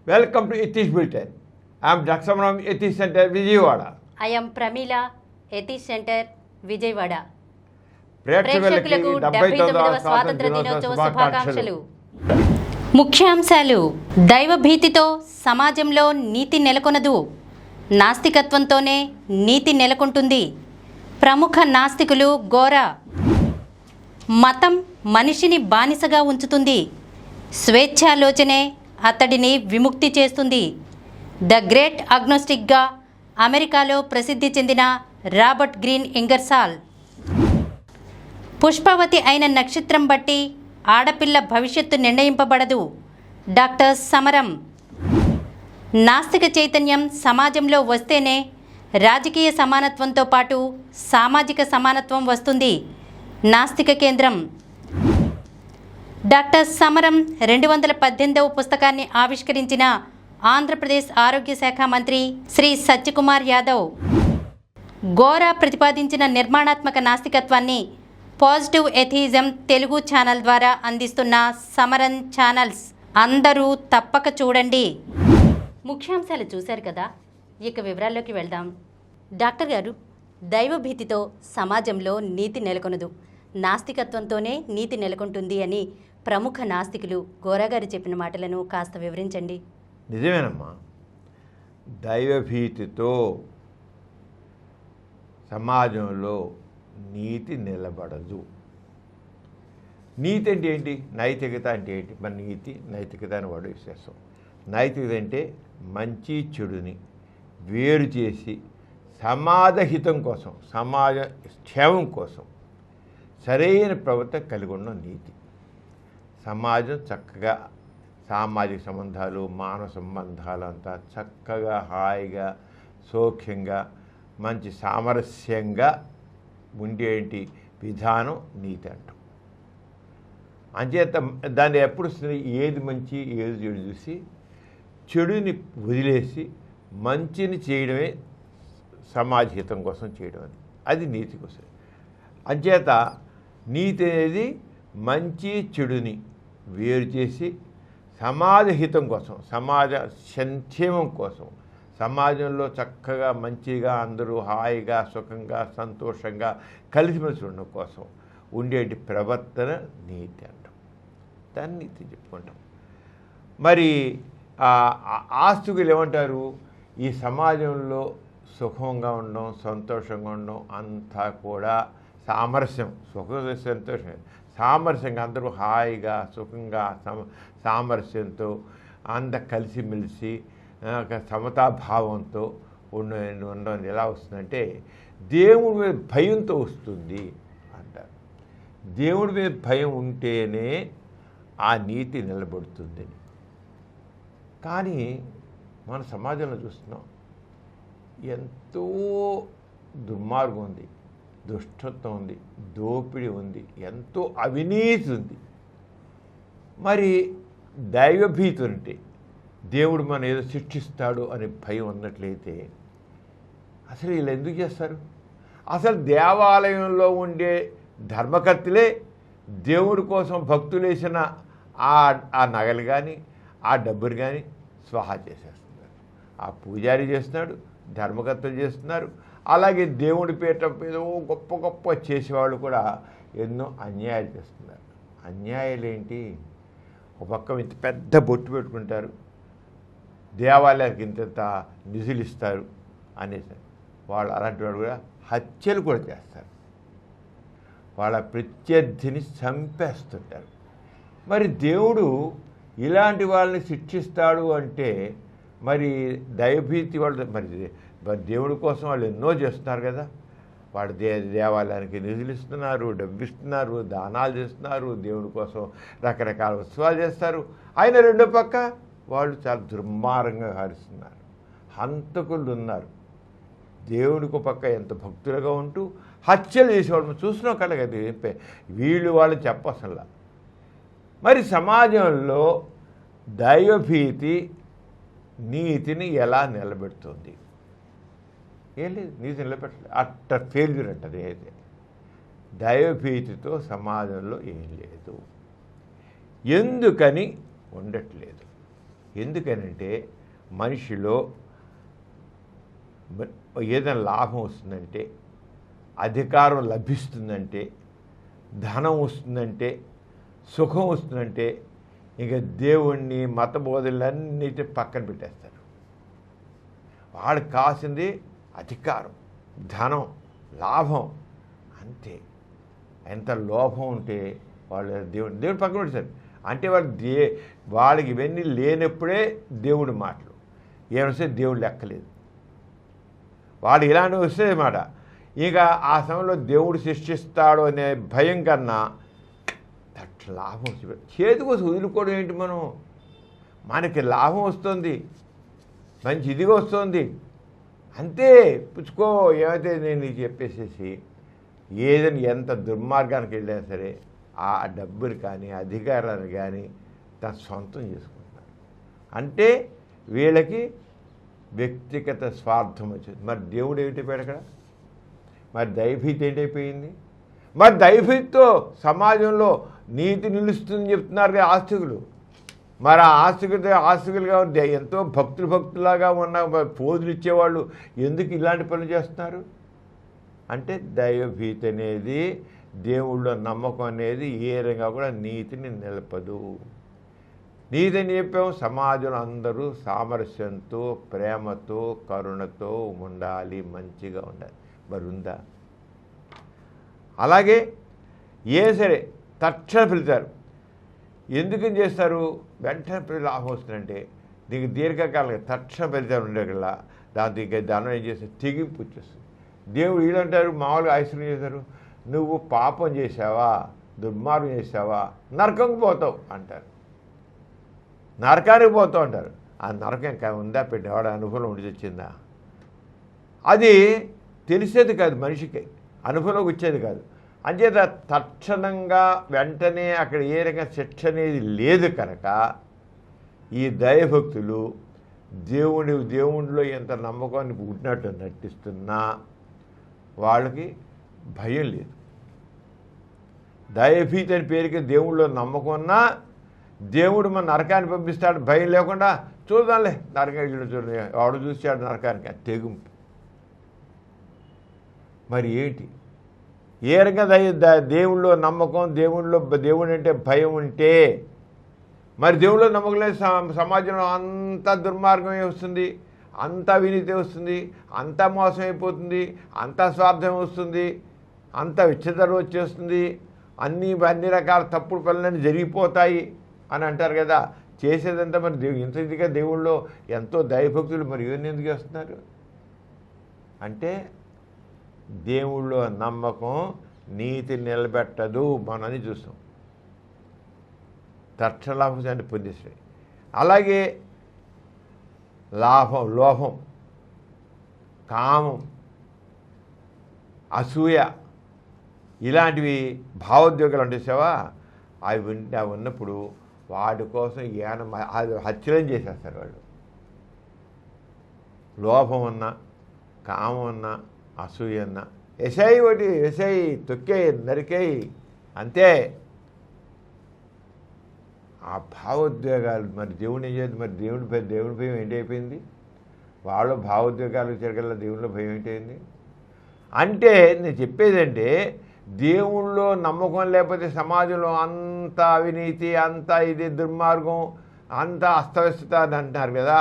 Welcome to Ethics Bulletin. I am Dr. Samaram, Ethics Center, Vijayawada. I am Pramila, Ethics Center, Vijayawada. ప్రేక్షకులకు 79వ స్వాతంత్ర దినోత్సవ శుభాకాంక్షలు. ముఖ్యాంశాలు: దైవ భీతితో సమాజంలో నీతి నెలకొనదు, నాస్తికత్వంతోనే నీతి నెలకొంటుంది. ప్రముఖ నాస్తికులు గోరా. మతం మనిషిని బానిసగా ఉంచుతుంది, స్వేచ్ఛాలోచనే అతడిని విముక్తి చేస్తుంది. ద గ్రేట్ అగ్నోస్టిక్గా అమెరికాలో ప్రసిద్ధి చెందిన రాబర్ట్ గ్రీన్ ఇంగర్సాల్. పుష్పవతి అయిన నక్షత్రం బట్టి ఆడపిల్ల భవిష్యత్తు నిర్ణయింపబడదు. డాక్టర్ సమరం. నాస్తిక చైతన్యం సమాజంలో వస్తేనే రాజకీయ సమానత్వంతో పాటు సామాజిక సమానత్వం వస్తుంది. నాస్తిక కేంద్రం. డాక్టర్ సమరం 218వ పుస్తకాన్ని ఆవిష్కరించిన ఆంధ్రప్రదేశ్ ఆరోగ్య శాఖ మంత్రి శ్రీ సత్యకుమార్ యాదవ్. గోరా ప్రతిపాదించిన నిర్మాణాత్మక నాస్తికత్వాన్ని పాజిటివ్ ఎథియిజం తెలుగు ఛానల్ ద్వారా అందిస్తున్న సమరం ఛానల్స్ అందరూ తప్పక చూడండి. ముఖ్యాంశాలు చూశారు కదా, ఇక వివరాల్లోకి వెళ్దాం. డాక్టర్ గారు, దైవభీతితో సమాజంలో నీతి నెలకొనదు, నాస్తికత్వంతోనే నీతి నెలకొంటుంది అని ప్రముఖ నాస్తికులు గోరా గారు చెప్పిన మాటలను కాస్త వివరించండి. నిజమేనమ్మా. దైవభీతితో సమాజంలో నీతి నిలబడదు. నీతి అంటే ఏంటి? నైతికత అంటే ఏంటి? మన నీతి నైతికత అని వాడు విశేషం. నైతికత అంటే మంచి చెడుని వేరు చేసి సమాజ హితం కోసం, సమాజ క్షేమం కోసం సరైన ప్రవర్తన కలిగి ఉన్న నీతి. సమాజం చక్కగా సామాజిక సంబంధాలు, మానవ సంబంధాలు అంతా చక్కగా హాయిగా సౌఖ్యంగా మంచి సామరస్యంగా ఉండేటి విధానం నీతి అంటాం. అంచేత దాన్ని ఎప్పుడు వస్తుంది? ఏది మంచి ఏది చెడు చూసి చెడుని వదిలేసి మంచిని చేయడమే సమాజ హితం కోసం చేయడం అని, అది నీతి కోసం. అంచేత నీతి అనేది మంచి చెడుని వేరు చేసి సమాజ హితం కోసం, సమాజ సంక్షేమం కోసం, సమాజంలో చక్కగా మంచిగా అందరూ హాయిగా సుఖంగా సంతోషంగా కలిసిమెలిసి ఉండడం కోసం ఉండేటి ప్రవర్తన నీతి అంటాం. దాన్ని నీతి చెప్పుకుంటాం. మరి ఆస్తికులు ఏమంటారు? ఈ సమాజంలో సుఖంగా ఉండడం, సంతోషంగా ఉండడం అంతా కూడా సామరస్యం, సంతోషం సామరస్యంగా అందరూ హాయిగా సుఖంగా సామరస్యంతో కలిసిమెలిసి సమతాభావంతో ఉండడం ఎలా వస్తుందంటే దేవుడి మీద భయంతో వస్తుంది అంటారు. దేవుడి మీద భయం ఉంటేనే ఆ నీతి నిలబడుతుందని. కానీ మన సమాజంలో చూస్తున్నాం, ఎంతో దుర్మార్గం ఉంది, దుష్టత్వం ఉంది, దోపిడీ ఉంది, ఎంతో అవినీతి ఉంది. మరి దైవభీతి ఉంటే, దేవుడు మన ఏదో శిక్షిస్తాడు అనే భయం ఉన్నట్లయితే అసలు వీళ్ళు ఎందుకు చేస్తారు? అసలు దేవాలయంలో ఉండే ధర్మకర్తలే దేవుడి కోసం భక్తులు వేసిన ఆ నగలు కానీ ఆ డబ్బులు కానీ స్వాహా చేసేస్తున్నారు. ఆ పూజారి చేస్తున్నాడు, ధర్మకర్తలు చేస్తున్నారు. అలాగే దేవుడి పీట ఏదో గొప్ప గొప్ప చేసేవాళ్ళు కూడా ఎన్నో అన్యాయాలు చేస్తున్నారు. అన్యాయాలు ఏంటి? ఒక పక్క ఇంత పెద్ద బొట్టు పెట్టుకుంటారు, దేవాలయానికి ఇంత నిధులు ఇస్తారు అనేసి వాళ్ళు అలాంటి వాళ్ళు కూడా హత్యలు కూడా చేస్తారు, వాళ్ళ ప్రత్యర్థిని చంపేస్తుంటారు. మరి దేవుడు ఇలాంటి వాళ్ళని శిక్షిస్తాడు అంటే మరి దైవభీతి వాళ్ళు మరి దేవుడి కోసం వాళ్ళు ఎన్నో చేస్తున్నారు కదా. వాళ్ళు దేవాలయానికి నిధులు ఇస్తున్నారు, డబ్బు ఇస్తున్నారు, దానాలు చేస్తున్నారు, దేవుడి కోసం రకరకాల ఉత్సవాలు చేస్తారు. అయినా రెండో పక్క వాళ్ళు చాలా దుర్మార్గంగా వ్యవహరిస్తున్నారు, హంతకులు ఉన్నారు. దేవుడికి పక్క ఎంత భక్తులుగా ఉంటూ హత్యలు చేసేవాళ్ళు చూసినా కదా కదా, వీళ్ళు వాళ్ళు చెప్పసల్లా. మరి సమాజంలో దైవభీతి నీతిని ఎలా నిలబెడుతుంది? ఏం లేదు, నీతి నిలబెట్టలేదు, అట్టర్ ఫెయిల్యూర్ అంటది. అయితే దైవభీతితో సమాజంలో ఏం లేదు. ఎందుకని ఉండట్లేదు? ఎందుకనంటే మనిషిలో ఏదైనా లాభం వస్తుందంటే, అధికారం లభిస్తుందంటే, ధనం వస్తుందంటే, సుఖం వస్తుందంటే ఇక దేవుణ్ణి మత బోధలన్నిటి పక్కన పెట్టేస్తారు. వాళ్ళకి కావాల్సింది అధికారం, ధనం, లాభం, అంతే. ఎంత లోభం ఉంటే వాళ్ళు దేవుడు పక్కన పెట్టారు. అంటే వాళ్ళకి ఇవన్నీ లేనప్పుడే దేవుడి మాటలు ఏమొస్తే దేవుడు లెక్కలేదు. వాడు ఇలాంటివి వస్తే మాట ఇక ఆ సమయంలో దేవుడు శిక్షిస్తాడు అనే భయం కన్నా లాభం చేతికి వచ్చి వదులుకోవడం ఏంటి? మనకి లాభం వస్తుంది, మంచి ఇదిగా వస్తుంది, అంతే పుచ్చుకో ఏమైతే నేను నీకు చెప్పేసేసి ఏదైనా ఎంత దుర్మార్గానికి వెళ్ళినా సరే ఆ డబ్బుని కానీ అధికారాన్ని కానీ తన సొంతం చేసుకుంటారు. అంటే వీళ్ళకి వ్యక్తిగత స్వార్థం వచ్చింది. మరి దేవుడు ఏమిటైపోయాడు అక్కడ? మరి దైవభీతి ఏంటైపోయింది? మరి దైవభీతితో సమాజంలో నీతి నిలుస్తుందని చెప్తున్నారు ఆస్తికులు. మరి ఆ ఆస్తికులుగా ఎంతో భక్తులాగా ఉన్న పోజులు ఇచ్చేవాళ్ళు ఎందుకు ఇలాంటి పనులు చేస్తున్నారు? అంటే దైవభీతి అనేది, దేవుళ్ళో నమ్మకం అనేది ఏ రంగా కూడా నీతిని నిలపదు. నీతిని చెప్పాము, సమాజంలో అందరూ సామరస్యంతో, ప్రేమతో, కరుణతో ఉండాలి, మంచిగా ఉండాలి. మరి ఉందా? అలాగే సరే తక్షణ పిలుతారు. ఎందుకని చేస్తారు? వెంటనే లాభం వస్తుందంటే దీనికి దీర్ఘకాలంగా తక్షణ ఫలితాలు ఉండేకల్లా దాంతో దానం ఏం చేస్తారు? తెగింపు వచ్చేస్తుంది. దేవుడు వీళ్ళంటారు మామూలుగా ఐశ్వర్యం చేశారు, నువ్వు పాపం చేసావా, దుర్మార్గం చేసావా, నరకంకి పోతావు అంటారు. నరకానికి పోతావు అంటారు. ఆ నరకం ఇంకా ఉందా? పెట్టేవాడు అనుభవం ఉండి తెచ్చిందా? అది తెలిసేది కాదు, మనిషికి అనుభవంలోకి వచ్చేది కాదు. అంచేత తక్షణంగా వెంటనే అక్కడ ఏ రకంగా శిక్ష అనేది లేదు కనుక ఈ దైవభక్తులు దేవుడిలో ఎంత నమ్మకాన్ని పుట్టినట్టు నటిస్తున్నా వాళ్ళకి భయం లేదు. దైవభీతి అని పేరుకి దేవుళ్ళో నమ్మకం ఉన్నా దేవుడు మన నరకాన్ని పంపిస్తాడు భయం లేకుండా, చూద్దాంలే నరకానికి చూడండి వాడు చూశాడు నరకానికి, తెగింపు. మరి ఏంటి? ఏ రకంగా దేవుళ్ళో నమ్మకం, దేవుడు అంటే భయం ఉంటే మరి దేవుళ్ళో నమ్మకం లేదు, సమాజంలో అంతా దుర్మార్గమే వస్తుంది, అంతా అవినీతి వస్తుంది, అంతా మోసం అయిపోతుంది, అంతా స్వార్థం వస్తుంది, అంతా విచ్ఛిన్నం వచ్చేస్తుంది, అన్ని రకాల తప్పుడు పనులన్నీ జరిగిపోతాయి అని అంటారు కదా. చేసేదంతా మరి ఇంత ఇదిగా దేవుళ్ళో ఎంతో దైవభక్తులు మరి ఇవన్నీ ఎందుకు చేస్తున్నారు అంటే దేవుళ్ళో నమ్మకం నీతి నిలబెట్టదు. మనని చూస్తాం తక్షణ లాభాన్ని పొందేసాయి. అలాగే లోభం, కామం, అసూయ ఇలాంటివి భావోద్వేగాలు ఉండేసావా, అవి ఉన్నప్పుడు వాటి కోసం హత్యలను చేసేస్తారు వాళ్ళు. లోభం ఉన్నా, కామం ఉన్నా, అసూయ అన్నా ఎసై తొక్కేయి, నరికేయి, అంతే. ఆ భావోద్వేగాలు మరి దేవుని ఏం చేయాలి? మరి దేవుడి భయం ఏంటైపోయింది? వాళ్ళు భావోద్వేగాలకు తిరగల దేవుళ్ళ భయం ఏంటైంది అంటే నేను చెప్పేదంటే దేవుళ్ళో నమ్మకం లేకపోతే సమాజంలో అంత అవినీతి, అంతా ఇది దుర్మార్గం, అంతా అస్తవ్యస్తత అని అంటున్నారు కదా.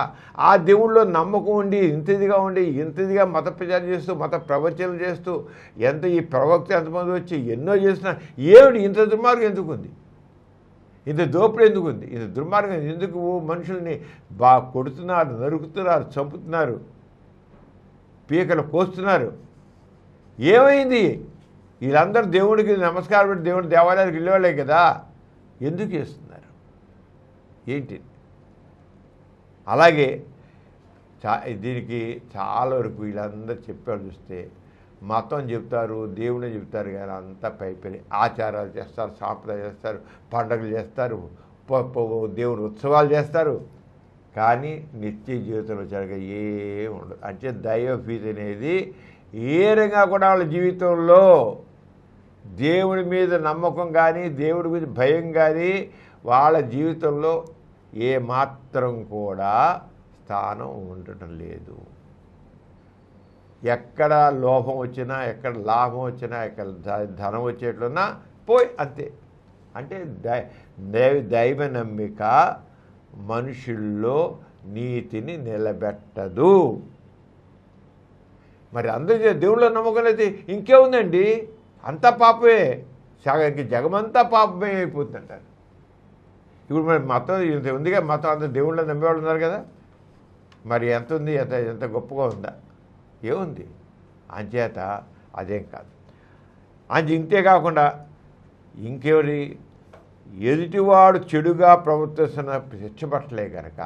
ఆ దేవుళ్ళో నమ్మకం ఉండి ఇంతదిగా మత ప్రచారం చేస్తూ, మత ప్రవచనం చేస్తూ, ఈ ప్రవక్త ఎంతమంది వచ్చి ఎన్నో చేస్తున్నా ఏమిటి ఇంత దుర్మార్గం ఎందుకు ఉంది? ఇంత దోపిడీ ఎందుకు ఉంది? ఇంత దుర్మార్గం ఎందుకు? మనుషుల్ని కొడుతున్నారు, నరుకుతున్నారు, చంపుతున్నారు, పీకలు కోస్తున్నారు. ఏమైంది? వీళ్ళందరూ దేవుడికి నమస్కారం పెట్టి దేవుడి దేవాలయానికి వెళ్ళేవాళ్ళే కదా, ఎందుకు చేస్తున్నారు ఏంటి? అలాగే దీనికి చాలా వరకు వీళ్ళందరూ చెప్పారు చూస్తే మతం చెప్తారు, దేవుడిని చెప్తారు కానీ అంతా పైపడి ఆచారాలు చేస్తారు, సాంప్రదాయాలు చేస్తారు, పండుగలు చేస్తారు, దేవుని ఉత్సవాలు చేస్తారు, కానీ నిత్య జీవితంలో జరిగే ఏమి ఉండదు. అంటే దైవభీతి అనేది ఏ రంగా కూడా వాళ్ళ జీవితంలో దేవుడి మీద నమ్మకం కానీ, దేవుడి మీద భయం కానీ వాళ్ళ జీవితంలో ఏ మాత్రం కూడా స్థానం ఉండటం లేదు. ఎక్కడ లోపం వచ్చినా, ఎక్కడ లాభం వచ్చినా, ఎక్కడ ధనం వచ్చేట్లున్నా పోయి అంతే. అంటే దైవ నమ్మిక మనుషుల్లో నీతిని నిలబెట్టదు. మరి అందరూ దేవుళ్ళ నమ్మకం అయితే ఇంకేముందండి, అంతా పాపమే, ఇంక జగమంతా పాపమే అయిపోతుందంటారు. ఇప్పుడు మరి మతం ఇంత ఉందిగా, మతం అంతా దేవుళ్ళ నమ్మేవాళ్ళు ఉన్నారు కదా, మరి ఎంత ఉంది, ఎంత గొప్పగా ఉందా? ఏముంది? అంచేత అదేం కాదు. ఇంతే కాకుండా ఇంకెవరి ఎదుటివాడు చెడుగా ప్రవర్తిస్తున్న శిక్ష పట్టలే కనుక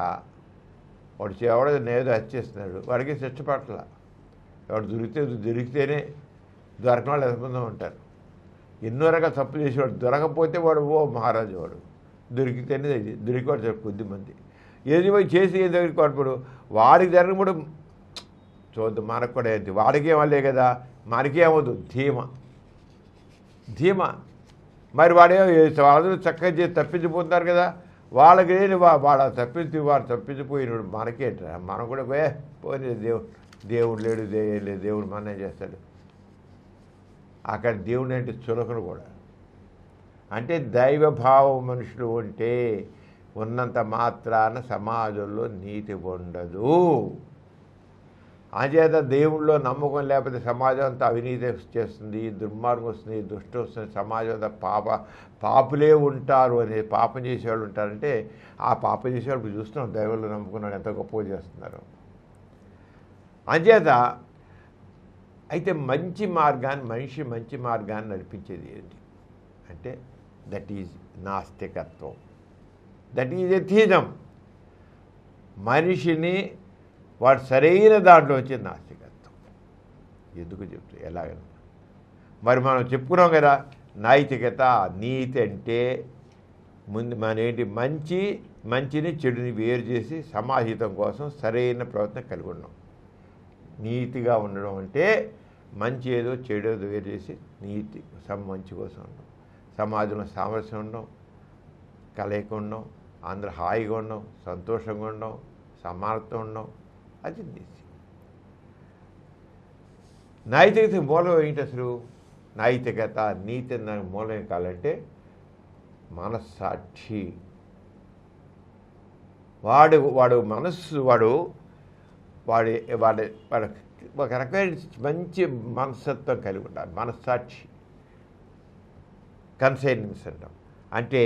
వాడు ఎవడో నేదో హత్యేస్తున్నాడు, వాడికి శిక్ష పట్టల. ఎవడు దొరికితేనే దొరకని వాళ్ళు ఎంతమంది ఉంటారు. ఎన్నో రకాల తప్పు చేసేవాడు, దొరకపోతే వాడు మహారాజు, వాడు దొరికితేనే దొరికేవాడు కొద్దిమంది. ఏది పోయి చేసి ఏం దగ్గరికి వాడు వాడికి జరగబడు చూద్దాం, మనకు కూడా ఏంటి, వాడికేం వాళ్ళే కదా, మనకేమవుతుంది ధీమా. మరి వాళ్ళందరూ చక్కగా చేసి తప్పించిపోతున్నారు కదా, వాళ్ళకి లేని వాడు తప్పించిపోయినాడు, మనకేంటరా, మనం కూడా పోనీ దేవుడు లేడు, దేవుడు మన్నే చేస్తాడు. అక్కడ దేవుడు అంటే చులకను కూడా. అంటే దైవభావం మనుషులు ఉంటే ఉన్నంత మాత్రాన సమాజంలో నీతి ఉండదు. అంచేత దేవుళ్ళో నమ్మకం లేకపోతే సమాజం అంతా అవినీతి చేస్తుంది, దుర్మార్గం వస్తుంది, దుష్టం వస్తుంది, సమాజం అంతా పాపులే ఉంటారు అనే పాపం చేసేవాళ్ళు ఉంటారంటే ఆ పాపం చేసేవాళ్ళు చూస్తున్నాం, దైవంలో నమ్ముకున్నాడు ఎంత గొప్పగా చేస్తున్నారు. అంచేత అయితే మంచి మార్గాన్ని నడిపించేది ఏంటి అంటే దట్ ఈజ్ నాస్తికత్వం, దట్ ఈజ్ ఎథిజం. మనిషిని వాడు సరైన దాంట్లో వచ్చే నాస్తికత్వం. ఎందుకు చెప్తా ఎలాగైనా మరి మనం చెప్పుకున్నాం కదా, నైతికత నీతి అంటే ముందు మన ఏంటి, మంచిని చెడుని వేరు చేసి సమాహితం కోసం సరైన ప్రవర్తన కలిగి ఉన్నాం. నీతిగా ఉండడం అంటే మంచి ఏదో చెడు ఏదో వేరు చేసి నీతి మంచి కోసం ఉండడం, సమాజంలో సామరస్యం ఉండడం, కలయిక ఉండడం, అందరూ హాయిగా ఉండడం, సంతోషంగా ఉండడం, సమానత్వం ఉండడం, అది నీతి. నైతికత మూలం ఏంటి అసలు? నైతికత నీతి దానికి మూలం ఏం కావాలంటే మనస్సాక్షి. వాడు మనస్సు వాడు ఒక రకమైన మంచి మనస్తత్వం కలిగి ఉండాలి. మనస్సాక్షి, కన్సైనెన్స్ అంటాం. అంటే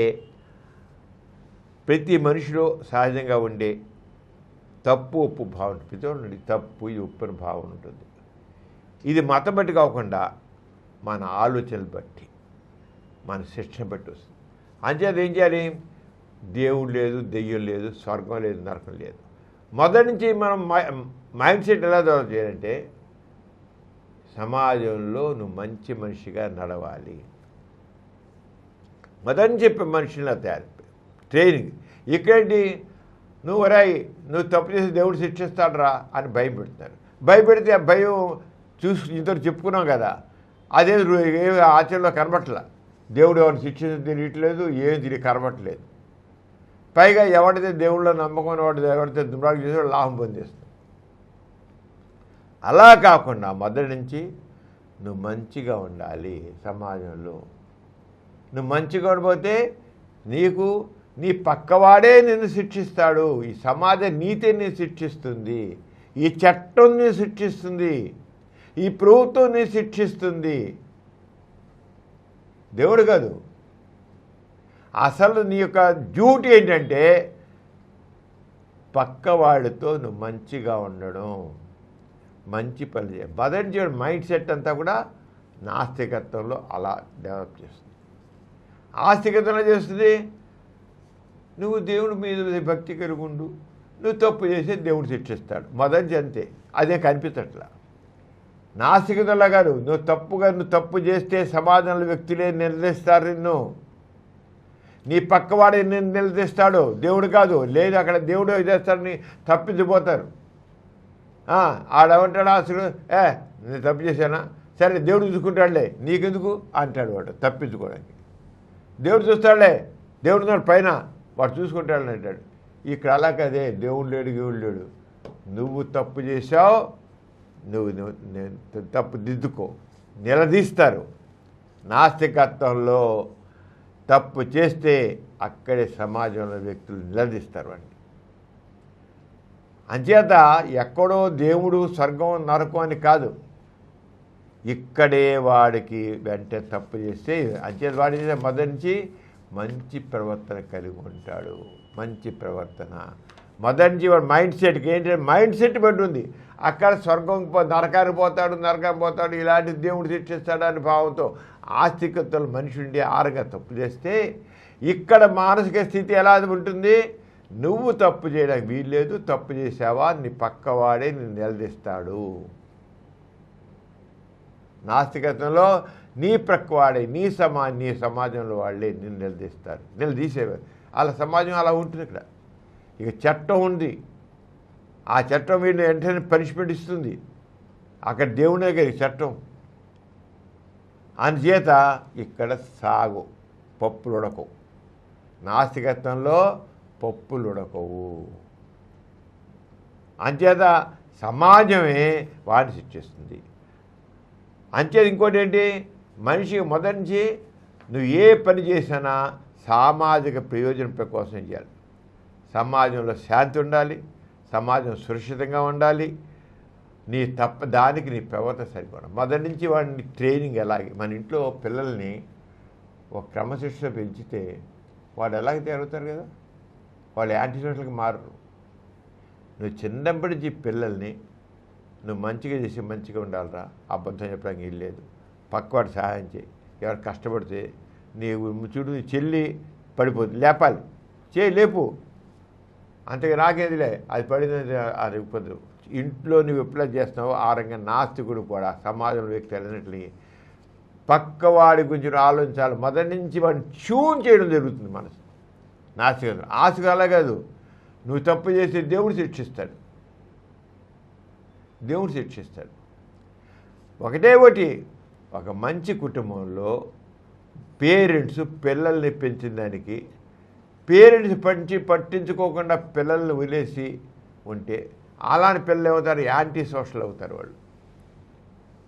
ప్రతి మనిషిలో సహజంగా ఉండే తప్పు ఒప్పు భావన, ప్రతి తప్పు ఒప్పుని భావన ఉంటుంది. ఇది మతం బట్టి కాకుండా మన ఆలోచనలు బట్టి, మన శిక్షణ బట్టి వస్తుంది. అంచేది ఏం చేయాలి? దేవుడు లేదు, దెయ్యం లేదు, స్వర్గం లేదు, నరకం లేదు. మొదటి నుంచి మనం మైండ్ సెట్ ఎలా డెవలప్ చేయాలంటే సమాజంలో నువ్వు మంచి మనిషిగా నడవాలి. మొదటి నుంచి చెప్పే మనుషులా తయారు ట్రైనింగ్. ఇక్కడేంటి, నువ్వు తప్పు చేసి దేవుడు శిక్షిస్తాడరా అని భయం పెడుతున్నారు. భయపెడితే ఆ భయం ఇంతలో చెప్పుకున్నాం కదా, అదే ఆచరణలో కనబట్టలే. దేవుడు ఎవరిని శిక్షించడం తెలియట్లేదు, ఏం తిరిగి కనబట్టలేదు. పైగా ఎవడైతే దేవుళ్ళో నమ్మకం ఎవరైతే దుర్మార్గం చేసేవాడు లాభం పొందేస్తుంది. అలా కాకుండా మొదటి నుంచి నువ్వు మంచిగా ఉండాలి. సమాజంలో నువ్వు మంచిగా ఉండిపోతే నీ పక్కవాడే నిన్ను శిక్షిస్తాడు. ఈ సమాజ నీతి నిన్ను శిక్షిస్తుంది, ఈ చట్టం నిన్ను శిక్షిస్తుంది, ఈ ప్రభుత్వం నిన్ను శిక్షిస్తుంది, దేవుడు కాదు. అసలు నీ యొక్క డ్యూటీ ఏంటంటే పక్కవాడితో నువ్వు మంచిగా ఉండడం, మంచి పని చేయాలి. మొదటి చేయడం మైండ్ సెట్ అంతా కూడా నాస్తికత్వంలో అలా డెవలప్ చేస్తుంది. ఆస్తికత్వంలో చేస్తుంది, నువ్వు దేవుడి మీద భక్తి కలుగుండు, నువ్వు తప్పు చేస్తే దేవుడు శిక్షిస్తాడు. మొదటి అంతే, అదే కనిపించట్లా. నాస్తికతలా కాదు, నువ్వు తప్పు చేస్తే సమాజంలో వ్యక్తులే నిలదీస్తారు నిన్ను, నీ పక్కవాడే నిన్ను నిలదీస్తాడు, దేవుడు కాదు. లేదు అక్కడ దేవుడు చేస్తాడని తప్పించిపోతారు. ఆడేమంటాడు అసలు, నేను తప్పు చేశానా, సరే దేవుడు చూసుకుంటాడులే, నీకెందుకు అంటాడు వాడు తప్పించుకోవడానికి. దేవుడు చూస్తాడులే, దేవుడు పైన వాడు చూసుకుంటాడని అంటాడు. ఇక్కడ అలా కదే, దేవుడు లేడు దేవుడు లేడు. నువ్వు తప్పు చేశావు, నువ్వు తప్పు దిద్దుకో, నిలదీస్తారు. నాస్తికత్వంలో తప్పు చేస్తే అక్కడే సమాజంలో వ్యక్తులు నిలదీస్తారు అండి. అంచేత ఎక్కడో దేవుడు స్వర్గం నరకం అని కాదు, ఇక్కడే వాడికి వెంటనే తప్పు చేస్తే అంచేత వాడి మొదటి నుంచి మంచి ప్రవర్తన కలిగి ఉంటాడు. మంచి ప్రవర్తన మొదటి నుంచి వాడు మైండ్ సెట్కి ఏంటంటే మైండ్ సెట్ బట్టి ఉంది. అక్కడ స్వర్గం నరకానికి పోతాడు ఇలాంటి దేవుడు శిక్షిస్తాడు అని భావంతో ఆస్తికతలు మనిషి ఉండి ఆరుగా తప్పు చేస్తే ఇక్కడ మానసిక స్థితి ఎలా ఉంటుంది? నువ్వు తప్పు చేయడానికి వీల్లేదు, తప్పు చేసావా నీ పక్కవాడే నిన్ను నిలదీస్తాడు. నాస్తికత్వంలో నీ ప్రక్కవాడే నీ సమాజంలో వాళ్ళే నిన్ను నిలదీస్తారు, నిలదీసేవారు. అలా సమాజం అలా ఉంటుంది. ఇక్కడ ఇక చట్టం ఉంది, ఆ చట్టం వీడిని వెంటనే పనిష్మెంట్ ఇస్తుంది. అక్కడ దేవుడే గారి చట్టం. అందుచేత ఇక్కడ సాగు, పప్పులు ఉడకవు. నాస్తికత్వంలో పప్పులు ఉడకవు. అంచేత సమాజమే వాడిని శిక్షిస్తుంది. అంచేత ఇంకోటి ఏంటి, మనిషికి మొదటి నుంచి నువ్వు ఏ పని చేసినా సామాజిక ప్రయోజనం కోసం చేయాలి. సమాజంలో శాంతి ఉండాలి, సమాజం సురక్షితంగా ఉండాలి. దానికి నీ ప్రవర్తన సరిపోవడం. మొదటి నుంచి వాడిని ట్రైనింగ్ ఎలాగే మన ఇంట్లో పిల్లల్ని ఒక క్రమశిక్షణ పెంచితే వాడు ఎలాగ తయారవుతారు కదా, వాళ్ళు యాంటీ సోషల్కి మారరు. నువ్వు చిన్నప్పటి నుంచి పిల్లల్ని నువ్వు మంచిగా చేసి మంచిగా ఉండాలిరా, అబద్ధం చెప్పడానికి ఏం లేదు, పక్కవాడు సహాయం చేయి, ఎవరు కష్టపడితే నీవు చూడు నీ చెల్లి పడిపోతుంది లేపాలి, లేపు, అంతగా నాకేదిలే అది పడింది అది ఉపద్రవం. ఇంట్లో నువ్వు ఎప్పుడైనా చేస్తున్నావో ఆ రంగా నాస్తికుడు కూడా సమాజంలో వ్యక్తి అన్నింటినీ పక్కవాడి గురించి ఆలోచించాలి. మొదటి నుంచి వాడిని ట్యూన్ చేయడం జరుగుతుంది మనసు. నాస్తికత ఆస్తిక అలా కాదు, నువ్వు తప్పు చేస్తే దేవుడు శిక్షిస్తాడు. ఒకటి ఒక మంచి కుటుంబంలో పేరెంట్స్ పిల్లల్ని పెంచిన దానికి పేరెంట్స్ పట్టించుకోకుండా పిల్లల్ని వదిలేసి ఉంటే అలాంటి పిల్లలు ఏమవుతారు? యాంటీ సోషల్ అవుతారు.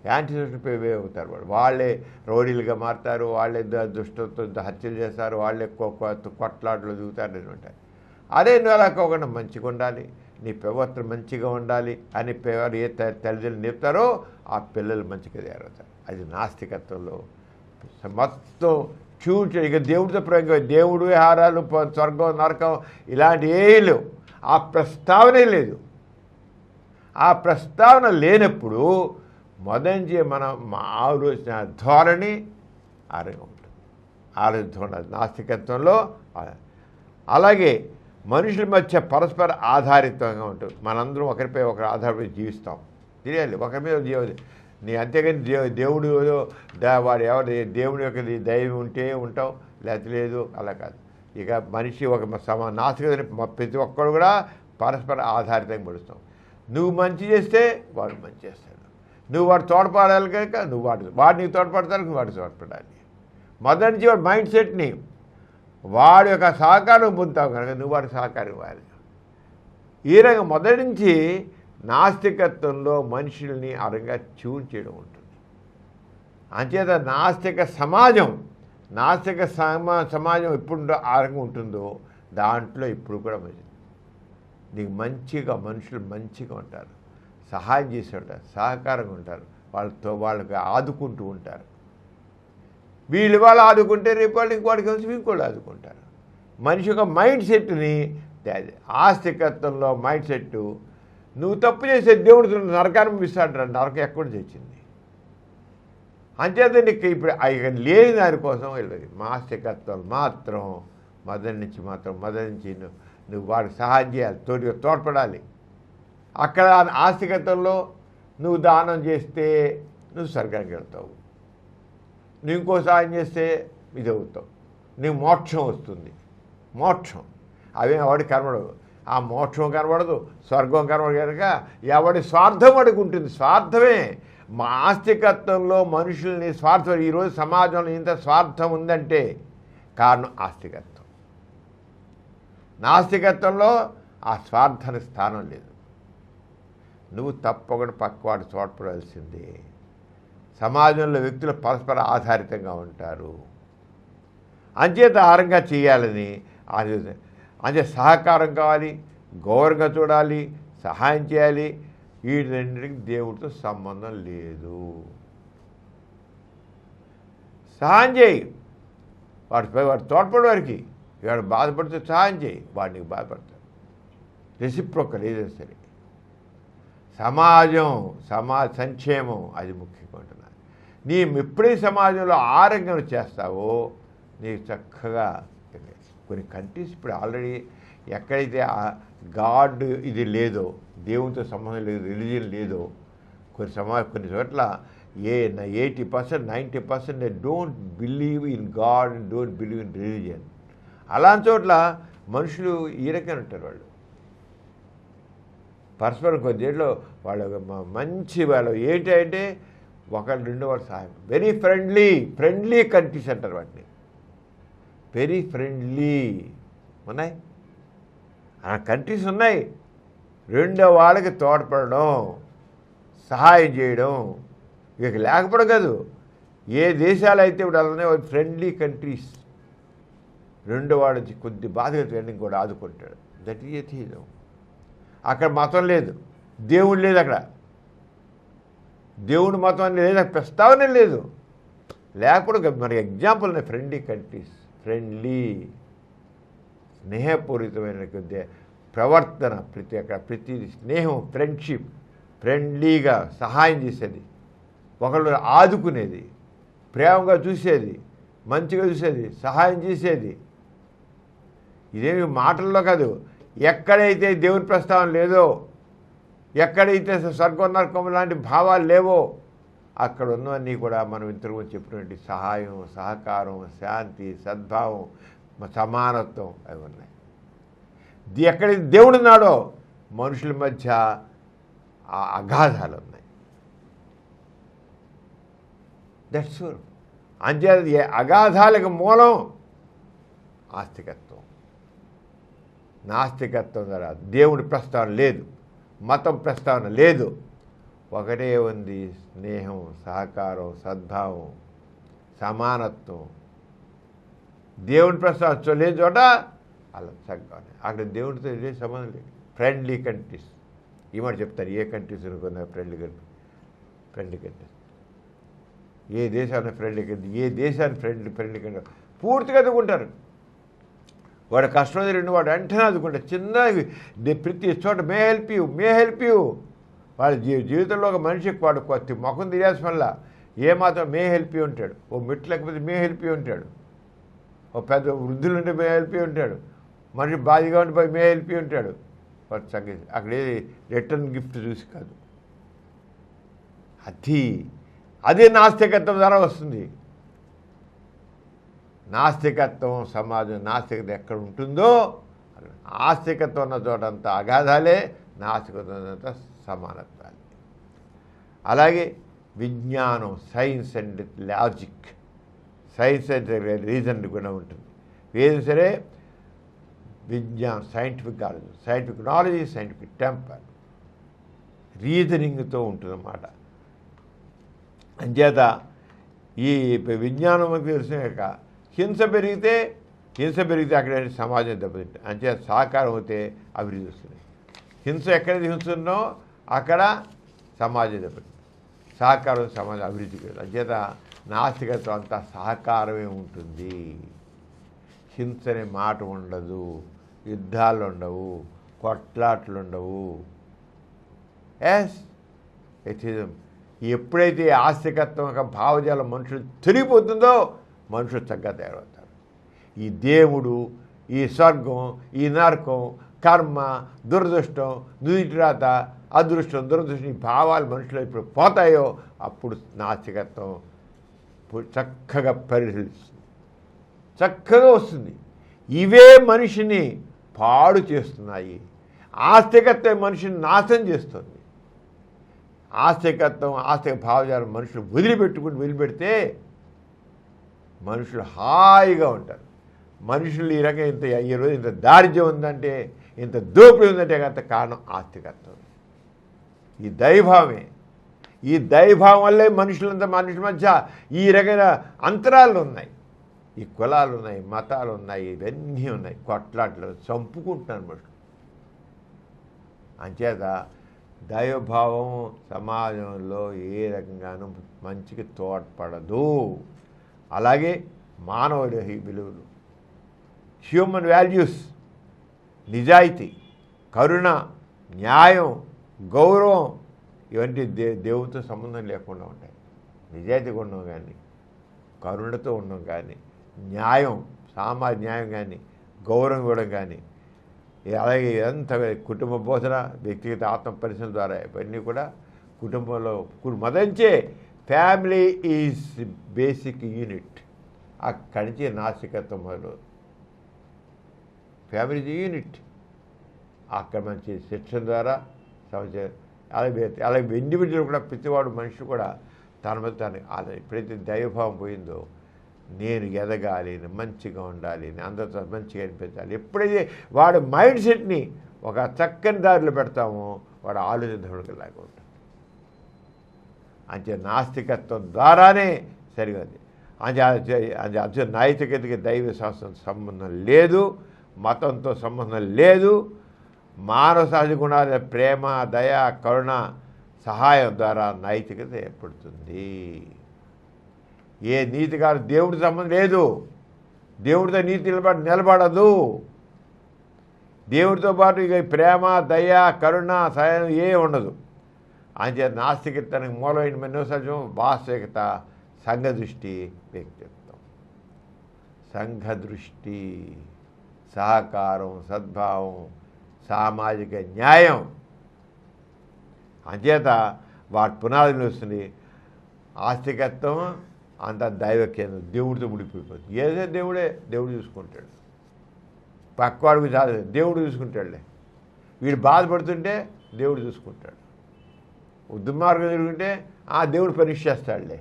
యాంటీ సోషల్ అవుతారు. వాళ్ళే రౌడీలుగా మారుతారు, వాళ్ళే దుష్టతో హత్యలు చేస్తారు, వాళ్ళే కొట్లాటలు దిగుతారు అని ఉంటారు. అదే నువ్వు అలా కాకుండా మంచిగా ఉండాలి, నీ ప్రవర్తన మంచిగా ఉండాలి అని ఏ తల్లిదండ్రులు చెప్తారో ఆ పిల్లలు మంచిగా తయారవుతారు. అది నాస్తికత్వంలో మొత్తం చూచే. ఇక దేవుడితో ప్రయోగం, దేవుడు విహారాలు, స్వర్గం నరకం ఇలాంటి ఏమీ లేవు. ఆ ప్రస్తావనే లేదు. ఆ ప్రస్తావన లేనప్పుడు మొదటి మనం ఆలోచన ధోరణి ఆరోగ్యం ఉంటుంది. ఆలోచన నాస్తికత్వంలో అలాగే మనుషుల మధ్య పరస్పర ఆధారితంగా ఉంటుంది. మనందరం ఒకరిపై ఒకరు ఆధారపడి జీవిస్తాం, తెలియాలి ఒకరి మీద జీవాలి నీ. అంతేగాని దేవుడు వాడు ఎవరు దేవుడి యొక్క దైవం ఉంటే ఉంటావు, లేకపోతే లేదు, అలా కాదు. ఇక మనిషి ఒక నాస్తికతని ప్రతి ఒక్కరు కూడా పరస్పర ఆధారితంగా పడుస్తాం. నువ్వు మంచి చేస్తే వాడు మంచి చేస్తాడు, నువ్వు వాడు తోడ్పడాలి కనుక నువ్వు వాడు నీకు తోడ్పడతాడు, నువ్వు వాడు తోడ్పడాలి. మొదటి నుంచి వాడు మైండ్ సెట్ని వాడి యొక్క సహకారం పొందుతావు కనుక నువ్వు వాడికి సహకారం ఇవ్వాలి. ఈ రకంగా మొదటి నుంచి నాస్తికత్వంలో మనుషుల్ని ఆ రకంగా ట్యూన్ చేయడం ఉంటుంది. అంచేత నాస్తిక సమాజం ఎప్పుడు ఆ రకంగా ఉంటుందో దాంట్లో ఇప్పుడు కూడా మంచిది. నీకు మంచిగా మనుషులు మంచిగా ఉంటారు, సహాయం చేసి ఉంటారు, సహకారంగా ఉంటారు, వాళ్ళకి ఆదుకుంటూ ఉంటారు. వాళ్ళు ఆదుకుంటే రేపు వాళ్ళు ఇంకోటి కలిసి ఇంకోళ్ళు ఆదుకుంటారు. మనిషి యొక్క మైండ్ సెట్ని ఆస్తికత్వంలో మైండ్ సెట్ నువ్వు తప్పు చేసే దేవుడు నరకాన్ని ఇస్తాడు. నరకం ఎక్కడ తెచ్చింది? అంచేత నీకు ఇప్పుడు లేని దానికోసం వెళ్ళదు. ఆస్తికత్వం మాత్రం మొదటి నుంచి నువ్వు వాడికి సహాయం చేయాలి, తోడ్పడాలి. అక్కడ ఆస్తికత్వంలో నువ్వు దానం చేస్తే నువ్వు స్వర్గానికి వెళ్తావు, నువ్వు ఇంకో సహాయం చేస్తే ఇది అవుతావు, నీకు మోక్షం వస్తుంది. మోక్షం అవే ఎవడికి కనబడదు. ఆ మోక్షం కనబడదు, స్వర్గం కనబడదు కనుక ఎవడి స్వార్థం వాడికి ఉంటుంది. స్వార్థమే ఆస్తికత్వంలో మనుషుల్ని స్వార్థం. ఈరోజు సమాజంలో ఇంత స్వార్థం ఉందంటే కారణం ఆస్తికత్వం. నాస్తికత్వంలో ఆ స్వార్థానికి స్థానం లేదు. నువ్వు తప్పకుండా పక్కవాడు తోడ్పడాల్సిందే. సమాజంలో వ్యక్తులు పరస్పర ఆధారితంగా ఉంటారు. అంచేత ఆహారంగా చేయాలని అంతే సహకారం కావాలి, గౌరవంగా చూడాలి, సహాయం చేయాలి. వీటికి దేవుడితో సంబంధం లేదు. సహాయం చేయి, వాడు తోడ్పడే వారికి. వాడు బాధపడితే సహాయం చేయి, వాడు నీకు బాధపడతాడు. రెసిప్రోకల్ ఏదైనా సరే. సమాజ సంక్షేమం అది ముఖ్యంగా ఉంటున్నాను. నీ ఎప్పుడైతే సమాజంలో ఆరోగ్యం చేస్తావో నీకు చక్కగా కొన్ని కంట్రీస్ ఇప్పుడు ఆల్రెడీ ఎక్కడైతే గాడ్ ఇది లేదో, దేవునితో సంబంధం లేదు, రిలీజియన్ లేదో, కొన్ని చోట్ల 80%, 90% they don't believe in God and don't believe in religion. అలాంటి చోట్ల మనుషులు ఈ రకంగా ఉంటారు. వాళ్ళు పరస్పరం కొద్దిలో వాళ్ళు మంచి వాళ్ళు ఏంటంటే ఒకళ్ళు రెండో వాళ్ళు సహాయం. వెరీ ఫ్రెండ్లీ కంట్రీస్ అంటారు వాటిని. వెరీ ఫ్రెండ్లీ ఉన్నాయి, ఆ కంట్రీస్ ఉన్నాయి. రెండో వాళ్ళకి తోడ్పడడం, సహాయం చేయడం ఇక లేకపోవడం కాదు. ఏ దేశాలు అయితే ఇప్పుడు అలానే ఫ్రెండ్లీ కంట్రీస్. రెండో వాడు కొద్ది బాధగా ట్రెండింగ్ కూడా ఆదుకుంటాడు. That is atheism. అక్కడ మతం లేదు, దేవుడు లేదు. అక్కడ దేవుడు మతం అని లేదు, అక్కడ ప్రస్తావనే లేదు. లేకపోతే మనకి ఎగ్జాంపుల్ ఉన్నాయి. ఫ్రెండ్లీ కంట్రీస్, ఫ్రెండ్లీ స్నేహపూరితమైన ప్రవర్తన, ప్రతి స్నేహం, ఫ్రెండ్షిప్, ఫ్రెండ్లీగా సహాయం చేసేది, ఒకళ్ళు ఆదుకునేది, ప్రేమగా చూసేది, మంచిగా చూసేది, సహాయం చేసేది. ఇదేమి మాటల్లో కాదు. ఎక్కడైతే దేవుని ప్రస్తావన లేదో, ఎక్కడైతే స్వర్గం నరకం లాంటి భావాలు లేవో అక్కడ ఉన్నవన్నీ కూడా మనం ఇంతకు చెప్పినటువంటి సహాయం, సహకారం, శాంతి, సద్భావం, సమానత్వం అవి ఉన్నాయి. ఎక్కడైతే దేవుడు ఉన్నాడో మనుషుల మధ్య అగాధాలు ఉన్నాయి. That's sure. అంచేత అగాధాలకు మూలం ఆస్తికత్వం. నాస్తికత్వం ద్వారా దేవుడి ప్రస్తావన లేదు, మతం ప్రస్తావన లేదు. ఒకటే ఉంది, స్నేహం, సహకారం, సద్భావం, సమానత్వం. దేవుని ప్రస్తావన లేని చోట అలా చక్కగా అక్కడ దేవుడితో ఏ సంబంధం లేదు. ఫ్రెండ్లీ కంట్రీస్ ఈ మాట చెప్తారు. ఏ కంట్రీస్ అనుకున్నా ఫ్రెండ్లీ కంట్రీస్, ఏ దేశాన్ని ఫ్రెండ్లీ కంట్రీ, ఏ దేశాన్ని ఫ్రెండ్లీ కంట్రీ పూర్తిగా అదుకుంటారు. వాడు కష్టం రెండు వాడు వెంటనే అదుకుంటారు. చిన్న ప్రతి చోట మే హెల్ప్ యూ. వాడి జీవితంలో ఒక మనిషికి వాడు కొత్త ముఖం తిరిగాల్సిన వల్ల ఏమాత్రం మే హెల్ప్ యూ ఉంటాడు. ఓ మెట్లు లేకపోతే మే హెల్ప్ యూ ఉంటాడు. ఓ పెద్ద వృద్ధులు ఉంటే మే హెల్ప్ యూ ఉంటాడు. మనిషి బాధగా ఉంటే మే హెల్ప్ యూ ఉంటాడు. వాడు చక్కగా అక్కడ ఏది రిటర్న్ గిఫ్ట్ చూసి కాదు. అదే నాస్తికత్వం ద్వారా వస్తుంది. నాస్తికత్వం సమాజం, నాస్తికత ఎక్కడ ఉంటుందో ఆస్తికత్వం ఉన్న చోటంతా అగాధాలే, నాస్తికత్వం ఉన్నంత సమానత్వాలే. అలాగే విజ్ఞానం, science and logic, science and reason కూడా ఉంటుంది. ఏది సరే విజ్ఞానం, సైంటిఫిక్ నాలెడ్జ్, సైంటిఫిక్ టెంపర్, రీజనింగ్తో ఉంటుందన్నమాట. అంచేత ఈ విజ్ఞానం తెలిసినాక హింస పెరిగితే అక్కడ సమాజం దెబ్బతింటుంది. అంచేత సహకారం అయితే అభివృద్ధి వస్తుంది. హింస ఎక్కడైతే హింస ఉన్నో అక్కడ సమాజం దెబ్బతింటుంది. సహకారం సమాజం అభివృద్ధికి వెళ్తుంది. అంచేత నాస్తికత్వం అంతా సహకారమే ఉంటుంది. హింస అనే మాట ఉండదు, యుద్ధాలు ఉండవు, కొట్లాట్లు ఉండవు. ఎథిజం. ఎప్పుడైతే ఆస్తికత్వం యొక్క భావజాలం మనుషులు తిరిగిపోతుందో మనుషులు చక్కగా తయారవుతారు. ఈ దేవుడు, ఈ స్వర్గం, ఈ నరకం, కర్మ, దురదృష్టం, నుదిటిరాత, అదృష్టం, దురదృష్టం ఈ భావాలు మనుషులు ఇప్పుడు పోతాయో అప్పుడు నాస్తికత్వం చక్కగా పరిశీలిస్తుంది, చక్కగా వస్తుంది. ఇవే మనిషిని పాడు చేస్తున్నాయి. ఆస్తికత్వం మనిషిని నాశనం చేస్తుంది. ఆస్తిక భావజాలం మనుషులు వదిలిపెడితే మనుషులు హాయిగా ఉంటారు. మనుషులు ఈ రకంగా ఈరోజు ఇంత దారిద్ర్యం ఉందంటే, ఇంత దోపిడీ ఉందంటే అంత కారణం ఆస్తికత్వం. ఈ దైవభావమే. ఈ దైవభావం వల్లే మనుషుల మధ్య ఈ రకమైన అంతరాలు ఉన్నాయి. ఈ కులాలు ఉన్నాయి, మతాలు ఉన్నాయి, ఇవన్నీ ఉన్నాయి. కొట్లాట్లు చంపుకుంటున్నారు మనుషులు. అంచేత దైవభావం సమాజంలో ఏ రకంగానూ మంచికి తోడ్పడదు. అలాగే మానవుడి విలువలు, హ్యూమన్ వాల్యూస్, నిజాయితీ, కరుణ, న్యాయం, గౌరవం ఇవన్నీ దేవుడితో సంబంధం లేకుండా ఉంటాయి. నిజాయితీగా ఉండడం కానీ, కరుణతో ఉండడం కానీ, న్యాయం, సామాజిక న్యాయం కానీ, గౌరవం ఇవ్వడం కానీ, అలాగే ఎంత కుటుంబ బోధన, వ్యక్తిగత ఆత్మ పరిశీలన ద్వారా ఇవన్నీ కూడా కుటుంబంలో మొదలే ఫ్యామిలీ ఈజ్ బేసిక్ యూనిట్. అక్కడి నుంచి నాస్తికత్వం మొదలు. ఫ్యామిలీ యూనిట్ అక్కడ మంచి శిక్షణ ద్వారా అలాగే ఇండివిజువల్ కూడా ప్రతివాడు మనిషి కూడా తన మీద తను ఎప్పుడైతే దైవభావం పోయిందో, నేను ఎదగాలి, మంచిగా ఉండాలి, అందరితో మంచిగా అనిపించాలి, ఎప్పుడైతే వాడు మైండ్ సెట్ని ఒక చక్కని దారిలో పెడతామో వాడు ఆలోచనలాగా ఉంటాడు. అంతే నాస్తికత్వం ద్వారానే సరిగది. అంతే నైతికతకి దైవ శాస్త్రం సంబంధం లేదు, మతంతో సంబంధం లేదు. మానవ సహజ గుణాల ప్రేమ, దయ, కరుణ, సహాయం ద్వారా నైతికత ఏర్పడుతుంది. ఏ నీతిగారు దేవుడితో సంబంధం లేదు. దేవుడితో నీతి నిలబడదు. దేవుడితో పాటు ఇక ప్రేమ, దయ, కరుణ, సహాయం ఏ ఉండదు. అంచేత నాస్తికతనికి మూలమైన మనోసహజం వాస్తవికత, సంఘ దృష్టి, వ్యక్తిత్వం. సంఘ దృష్టి, సహకారం, సద్భావం, సామాజిక న్యాయం. అంచేత వాటి పునాదులు వస్తుంది. ఆస్తికత్వం అంత దైవ కేంద్రం, దేవుడితో ముడిపోయిపోతుంది. ఏదో దేవుడు చూసుకుంటాడు. పక్కవాడికి చాలు దేవుడు చూసుకుంటాడులే. వీడు బాధపడుతుంటే దేవుడు చూసుకుంటాడు. దుర్మార్గం జరుగుతుంటే దేవుడు పరీక్ష చేస్తాడులే.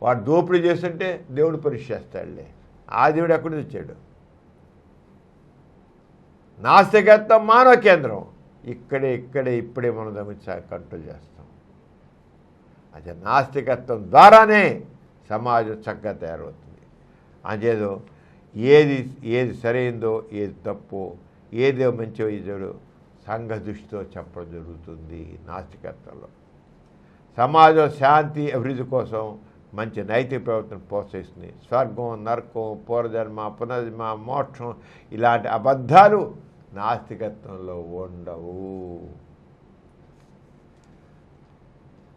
వాడు దోపిడీ చేస్తుంటే దేవుడు పరీక్ష చేస్తాడులే. ఆ దేవుడు ఎక్కడి నుంచి వచ్చాడు? నాస్తికత్వం మానవ కేంద్రం. ఇప్పుడే మనం దాన్ని కంట్రోల్ చేస్తాం. అదే నాస్తికత్వం ద్వారానే సమాజం చక్కగా తయారవుతుంది. అంచేదో ఏది సరైందో, ఏది తప్పో, ఏదో మంచో ఇదో సంఘ దృష్టితో చెప్పడం జరుగుతుంది. నాస్తికత్వంలో సమాజం శాంతి, అభివృద్ధి కోసం మంచి నైతిక ప్రవర్తన ప్రోత్సహిస్తుంది. స్వర్గం, నరకం, పూర్వజన్మ, పునర్జన్మ, మోక్షం ఇలాంటి అబద్ధాలు నాస్తికత్వంలో ఉండవు.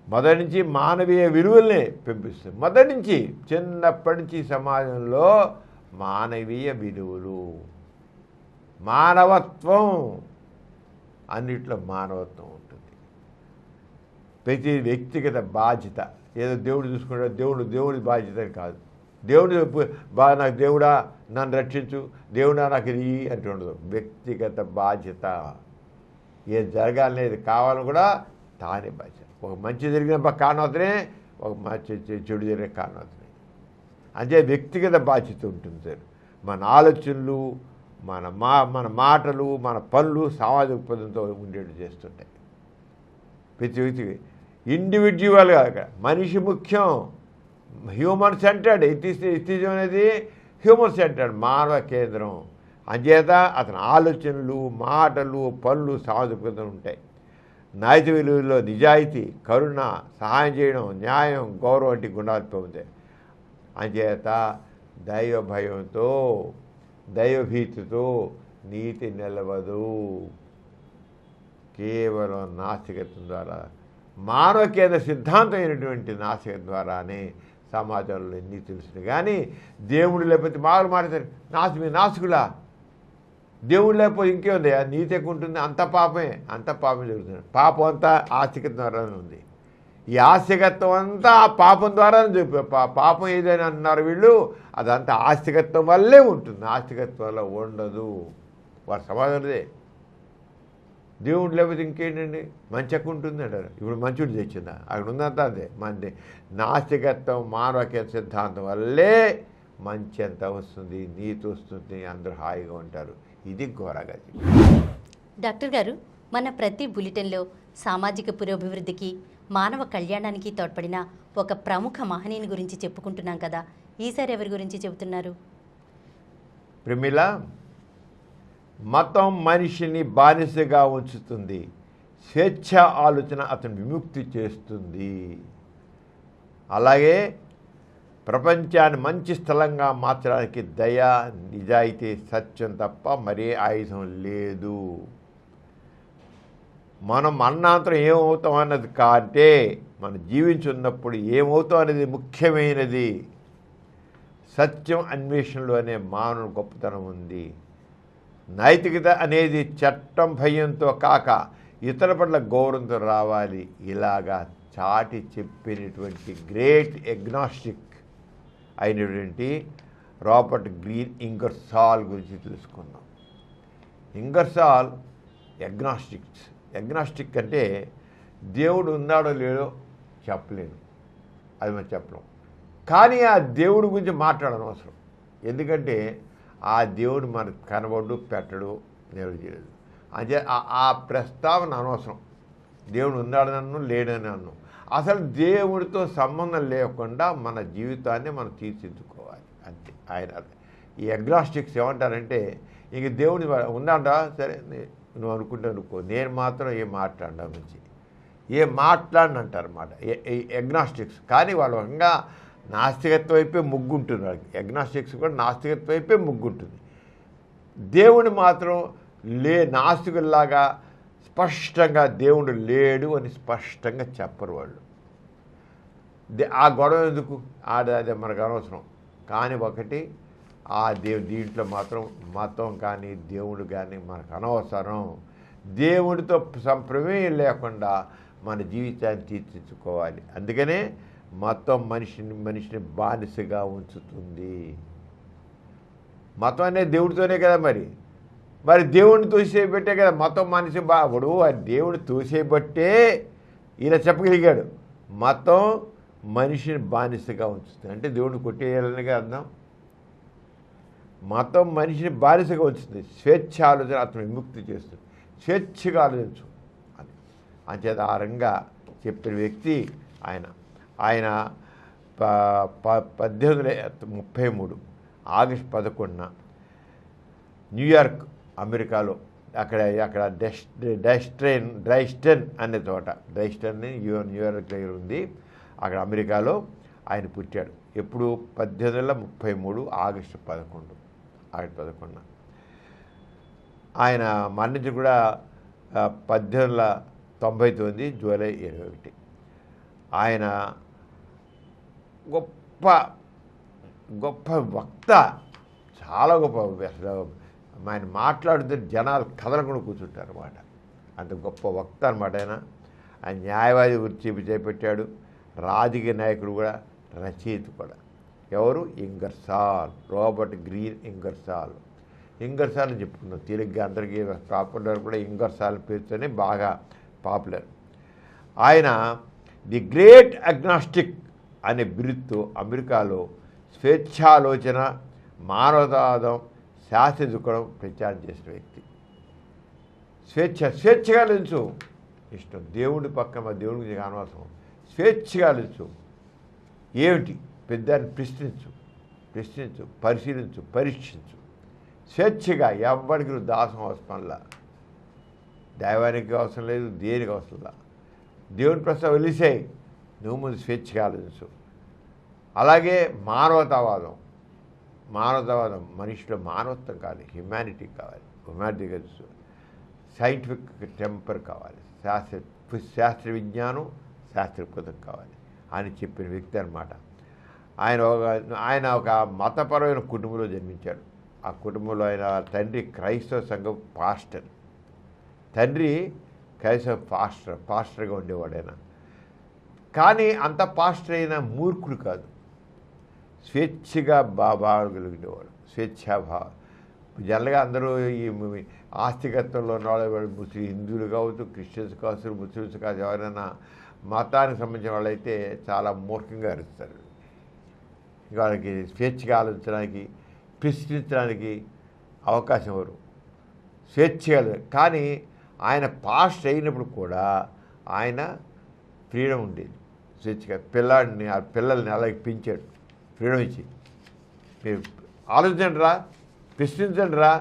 మొదటి నుంచి మానవీయ విలువల్ని పెంపిస్తుంది. మొదటి నుంచి చిన్నప్పటి నుంచి సమాజంలో మానవీయ విలువలు, మానవత్వం, అన్నిట్లో మానవత్వం ఉంటుంది. ప్రతి వ్యక్తిగత బాధ్యత. ఏదో దేవుడు చూసుకుంటాడు, దేవుడి బాధ్యత కాదు. నాకు దేవుడా నన్ను రక్షించు, దేవుడా నాకు ఇది అంటే ఉండదు. వ్యక్తిగత బాధ్యత. ఏది జరగాలని, ఏది కావాలని కూడా తానే బాధ్యత. ఒక మంచి జరిగిన కారణం అతనే, ఒక చెడు జరిగిన కారణం అతనే. అంటే వ్యక్తిగత బాధ్యత ఉంటుంది సార్. మన ఆలోచనలు, మన మాటలు, మన పనులు సామాజిక పదంతో ఉండేట్టు చేస్తుంటాయి. ప్రతి వ్యక్తికి ఇండివిజువల్గా మనిషి ముఖ్యం. Human centred. ఇతిజం అనేది హ్యూమన్ సెంటర్డ్, మానవ కేంద్రం. అంచేత అతని ఆలోచనలు, మాటలు, పనులు సామాజిక ఉంటాయి. నైతిక విలువల్లో నిజాయితీ, కరుణ, సహాయం చేయడం, న్యాయం, గౌరవం వంటి గుణాలు పొందుతాయి. అంచేత దైవ భయంతో, దైవభీతితో నీతి నిలవదు. కేవలం నాస్తికత్వం ద్వారా, మానవ కేంద్ర సిద్ధాంతమైనటువంటి నాస్తికత్వం ద్వారానే సమాజంలో ఎన్ని తెలుస్తుంది. కానీ దేవుడు లేకపోతే మామూలు మాట్లాడతారు, నాస్తికులా, దేవుడు లేకపోతే ఇంకేముంది, నీతి ఎక్కువ ఉంటుంది, అంత పాపం జరుగుతుంది. పాపం అంతా ఆస్తికత్వం ద్వారానే ఉంది. ఈ ఆస్తికత్వం అంతా ఆ పాపం ద్వారానే పాపం ఏదైనా అన్నారు వీళ్ళు, అదంతా ఆస్తికత్వం వల్లే ఉంటుంది. నాస్తికత్వం వల్ల ఉండదు. వారి సమాజంలోదే. దేవుడు లేకపోతే ఇంకేంటండి, మంచి ఎక్కువ ఉంటుంది అంటారు. ఇప్పుడు మంచుడు తెచ్చిందా? అక్కడ ఉందంతా అదే మంది. నాస్తికత్వం, మానవకేంద్ర సిద్ధాంతం వల్లే మంచి ఎంత వస్తుంది, నీతి వస్తుంది, అందరూ హాయిగా ఉంటారు. ఇది ఘోరగతి. డాక్టర్ గారు, మన ప్రతి బులెటిన్లో సామాజిక పురోభివృద్ధికి, మానవ కళ్యాణానికి తోడ్పడిన ఒక ప్రముఖ మహనీయుని గురించి చెప్పుకుంటున్నాం కదా, ఈసారి ఎవరి గురించి చెబుతున్నారు? ప్రమిళ, మతం మనిషిని బానిసగా ఉంచుతుంది, స్వేచ్ఛ ఆలోచన అతను విముక్తి చేస్తుంది. అలాగే ప్రపంచాన్ని మంచి స్థలంగా మార్చడానికి దయ, నిజాయితీ, సత్యం తప్ప మరే ఆయుధం లేదు. మనం అన్నాంతరం ఏమవుతాం అన్నది కంటే మనం జీవించున్నప్పుడు ఏమవుతాం అనేది ముఖ్యమైనది. సత్యం అన్వేషణలో అనే మానవ గొప్పతనం ఉంది. నైతికత అనేది చట్టం భయంతో కాక ఇతర పట్ల గౌరవంతో రావాలి. ఇలాగా చాటి చెప్పినటువంటి గ్రేట్ ఎగ్నాస్టిక్ అయినటువంటి రాబర్ట్ గ్రీన్ ఇంగర్సాల్ గురించి తెలుసుకుందాం. ఇంగర్సాల్ ఎగ్నాస్టిక్ అంటే దేవుడు ఉన్నాడో లేడో చెప్పలేను, అది మనం చెప్పలేం. కానీ ఆ దేవుడి గురించి మాట్లాడడం అవసరం. ఎందుకంటే ఆ దేవుడు మనకు కనబడు, పెట్టడు, నిలవజేయలేదు. అంటే ఆ ప్రస్తావన అనవసరం. దేవుడు ఉన్నాడనన్ను, లేడని అన్ను. అసలు దేవుడితో సంబంధం లేకుండా మన జీవితాన్ని మనం తీర్చిదిద్దుకోవాలి అంతే. ఆయన ఈ అగ్నాస్టిక్స్ ఏమంటారంటే, ఇంక దేవుడి ఉన్నాడా, సరే నువ్వు అనుకుంటే అనుకో, నేను మాత్రం ఏం మాట్లాడా మంచి ఏం మాట్లాడనంటారు అన్నమాట అగ్నాస్టిక్స్. కానీ వాళ్ళు ఇంకా నాస్తికత్వం వైపే ముగ్గుంటుంది. వాళ్ళకి అగ్నాస్టిక్స్ కూడా నాస్తికత్వం వైపే ముగ్గుంటుంది. దేవుడు మాత్రం నాస్తికుల్లాగా స్పష్టంగా దేవుడు లేడు అని స్పష్టంగా చెప్పరు వాళ్ళు. ఆ గొడవ ఎందుకు, అదే మనకు అనవసరం. కానీ ఒకటి, ఆ దీంట్లో మాత్రం మతం కానీ దేవుడు కానీ మనకు అనవసరం. దేవుడితో ప్రమేయం లేకుండా మన జీవితాన్ని తీర్చిదిద్దుకోవాలి. అందుకనే మతం మనిషిని బానిసగా ఉంచుతుంది. మతం అనేది దేవుడితోనే కదా, మరి దేవుడిని తోసేయబట్టే కదా మతం మనిషి బాబుడు. ఆ దేవుడు తోసేయబట్టే ఇలా చెప్పగలిగాడు. మతం మనిషిని బానిసగా ఉంచుతుంది అంటే దేవుడిని కొట్టేయాలని అర్థం. మతం మనిషిని బానిసగా ఉంచుతుంది. స్వేచ్ఛ ఆలోచన అతను విముక్తి చేస్తుంది. స్వేచ్ఛగా ఆలోచించు అని అంచేత ఆ రంగా చెప్పిన వ్యక్తి ఆయన. 1833 ఆగస్టు 11న న్యూయార్క్, అమెరికాలో అక్కడ డ్రైస్టన్ అనే చోట, డ్రైస్టన్ న్యూయార్క్ దగ్గర ఉంది, అక్కడ అమెరికాలో ఆయన పుట్టాడు. ఎప్పుడు 1833 ఆగస్టు 11న. ఆయన మరణించి కూడా 1899 జూలై 21. ఆయన గొప్ప వక్త, చాలా గొప్ప. ఆయన మాట్లాడితే జనాలు కదలకుండా కూర్చుంటారు అన్నమాట. అంత గొప్ప వక్త అనమాట ఆయన. న్యాయవాది వృత్తి చేపట్టాడు. రాజకీయ నాయకుడు కూడా, రచయిత కూడా. ఎవరు? ఇంగర్సాల్, రాబర్ట్ గ్రీన్ ఇంగర్సాల్ అని చెప్పుకున్నాం. తెలుగుగా అందరికీ పాపులర్ కూడా ఇంగర్సాల్ పేరుతోనే బాగా పాపులర్. ఆయన ది గ్రేట్ అగ్నాస్టిక్ అనే బిరుదుతో అమెరికాలో స్వేచ్ఛాలోచన, మానవతావాదం, శాస్త్రీయ దృక్పథం ప్రచారం చేసిన వ్యక్తి. స్వేచ్ఛగా ఆలోచించు. ఇష్టం దేవుడి పక్కన మా దేవుడి గురించి అనవసరం. స్వేచ్ఛగా ఆలోచించు. ఏమిటి పెద్దాన్ని ప్రశ్నించు, పరిశీలించు, పరీక్షించు. స్వేచ్ఛగా ఎవ్వరికి నువ్వు దాసం అవసరంలా, దైవానికి అవసరం లేదు, దేనికి అవసరంలా. దేవుని ప్రస్తావన వెలిసాయి, నువ్వు ముందు స్వేచ్ఛగా ఆలోచించు. అలాగే మానవతావాదం, మనిషిలో మానవత్వం కావాలి, హ్యుమానిటీ కావాలి, తెలుసు. సైంటిఫిక్ టెంపర్ కావాలి, శాస్త్ర విజ్ఞానం, శాస్త్రకృతం కావాలి అని చెప్పిన వ్యక్తి అన్నమాట. ఆయన ఒక మతపరమైన కుటుంబంలో జన్మించాడు. ఆ కుటుంబంలో ఆయన తండ్రి క్రైస్తవ సంఘం పాస్టర్, క్రైస్తవ పాస్టర్గా ఉండేవాడు ఆయన. కానీ అంత పాస్టర్ అయినా మూర్ఖుడు కాదు, స్వేచ్ఛగా బాగలిగినవాడు, స్వేచ్ఛాభావం. జనరల్గా అందరూ ఈ ఆస్తికత్వంలో ఉన్నవాళ్ళు ముస్లిం, హిందువులు కావచ్చు, క్రిస్టియన్స్ కావచ్చు, ముస్లిమ్స్ కావచ్చు, ఎవరైనా మతానికి సంబంధించిన వాళ్ళైతే చాలా మూర్ఖంగా అరుస్తారు. వాళ్ళకి స్వేచ్ఛగా ఆలోచించడానికి, ప్రశ్నించడానికి అవకాశం ఇవ్వరు, స్వేచ్ఛగా. కానీ ఆయన పాస్ట్ అయినప్పుడు కూడా ఆయన ఫ్రీడమ్ ఉండేది, స్వేచ్ఛగా. ఆ పిల్లల్ని అలాగే పెంచాడు, ఫ్రీడమ్ ఇచ్చి, మీరు ఆలోచించండి రా, ప్రశ్నించండి రా,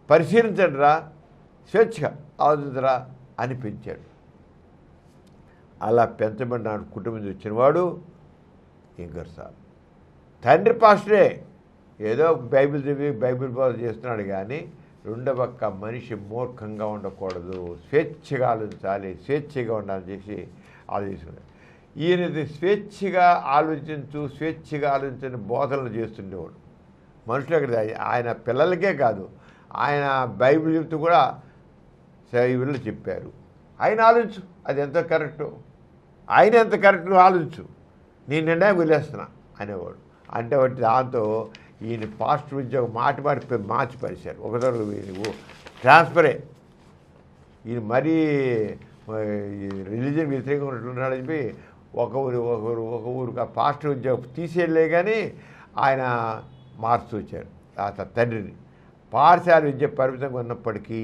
పరిశీలించండి రా, స్వేచ్ఛగా ఆలోచించరా అని పెంచాడు. అలా పెంచబడిన కుటుంబం నుంచి వచ్చినవాడు ఇంగర్సాల్. తండ్రి పాస్టరే, ఏదో బైబిల్ చదివి బైబిల్ బోధ చేస్తున్నాడు, కానీ రెండో పక్క మనిషి మూర్ఖంగా ఉండకూడదు, స్వేచ్ఛగా ఆలోచించాలి, స్వేచ్ఛగా ఉండాలని చేసి ఆలోచించుకున్నాడు. ఈయనది స్వేచ్ఛగా ఆలోచించని బోధనలు చేస్తుండేవాడు మనుషులకి. ఆయన పిల్లలకే కాదు, ఆయన బైబిల్ చెప్తూ కూడా వీళ్ళు చెప్పారు. ఆయన ఆలోచించు, అది ఎంత కరెక్టు, ఆయన ఎంత కరెక్ట్ ఆలోచించు, నేను నిండా వదిలేస్తున్నా అనేవాడు. అంటే ఒకటి దాంతో ఈయన పాస్టర్ ఉద్యోగం మార్చి పరిచారు. ఒకసారి ట్రాన్స్ఫరే. ఈయన మరీ రిలీజియన్ వ్యతిరేకంగా ఉంటున్నాడని చెప్పి ఒక ఊరికి ఆ పాస్టర్ ఉద్యోగం తీసేయలే, కానీ ఆయన మార్చుతూ వచ్చారు తండ్రిని. పాఠశాల విద్య పరిమితంగా ఉన్నప్పటికీ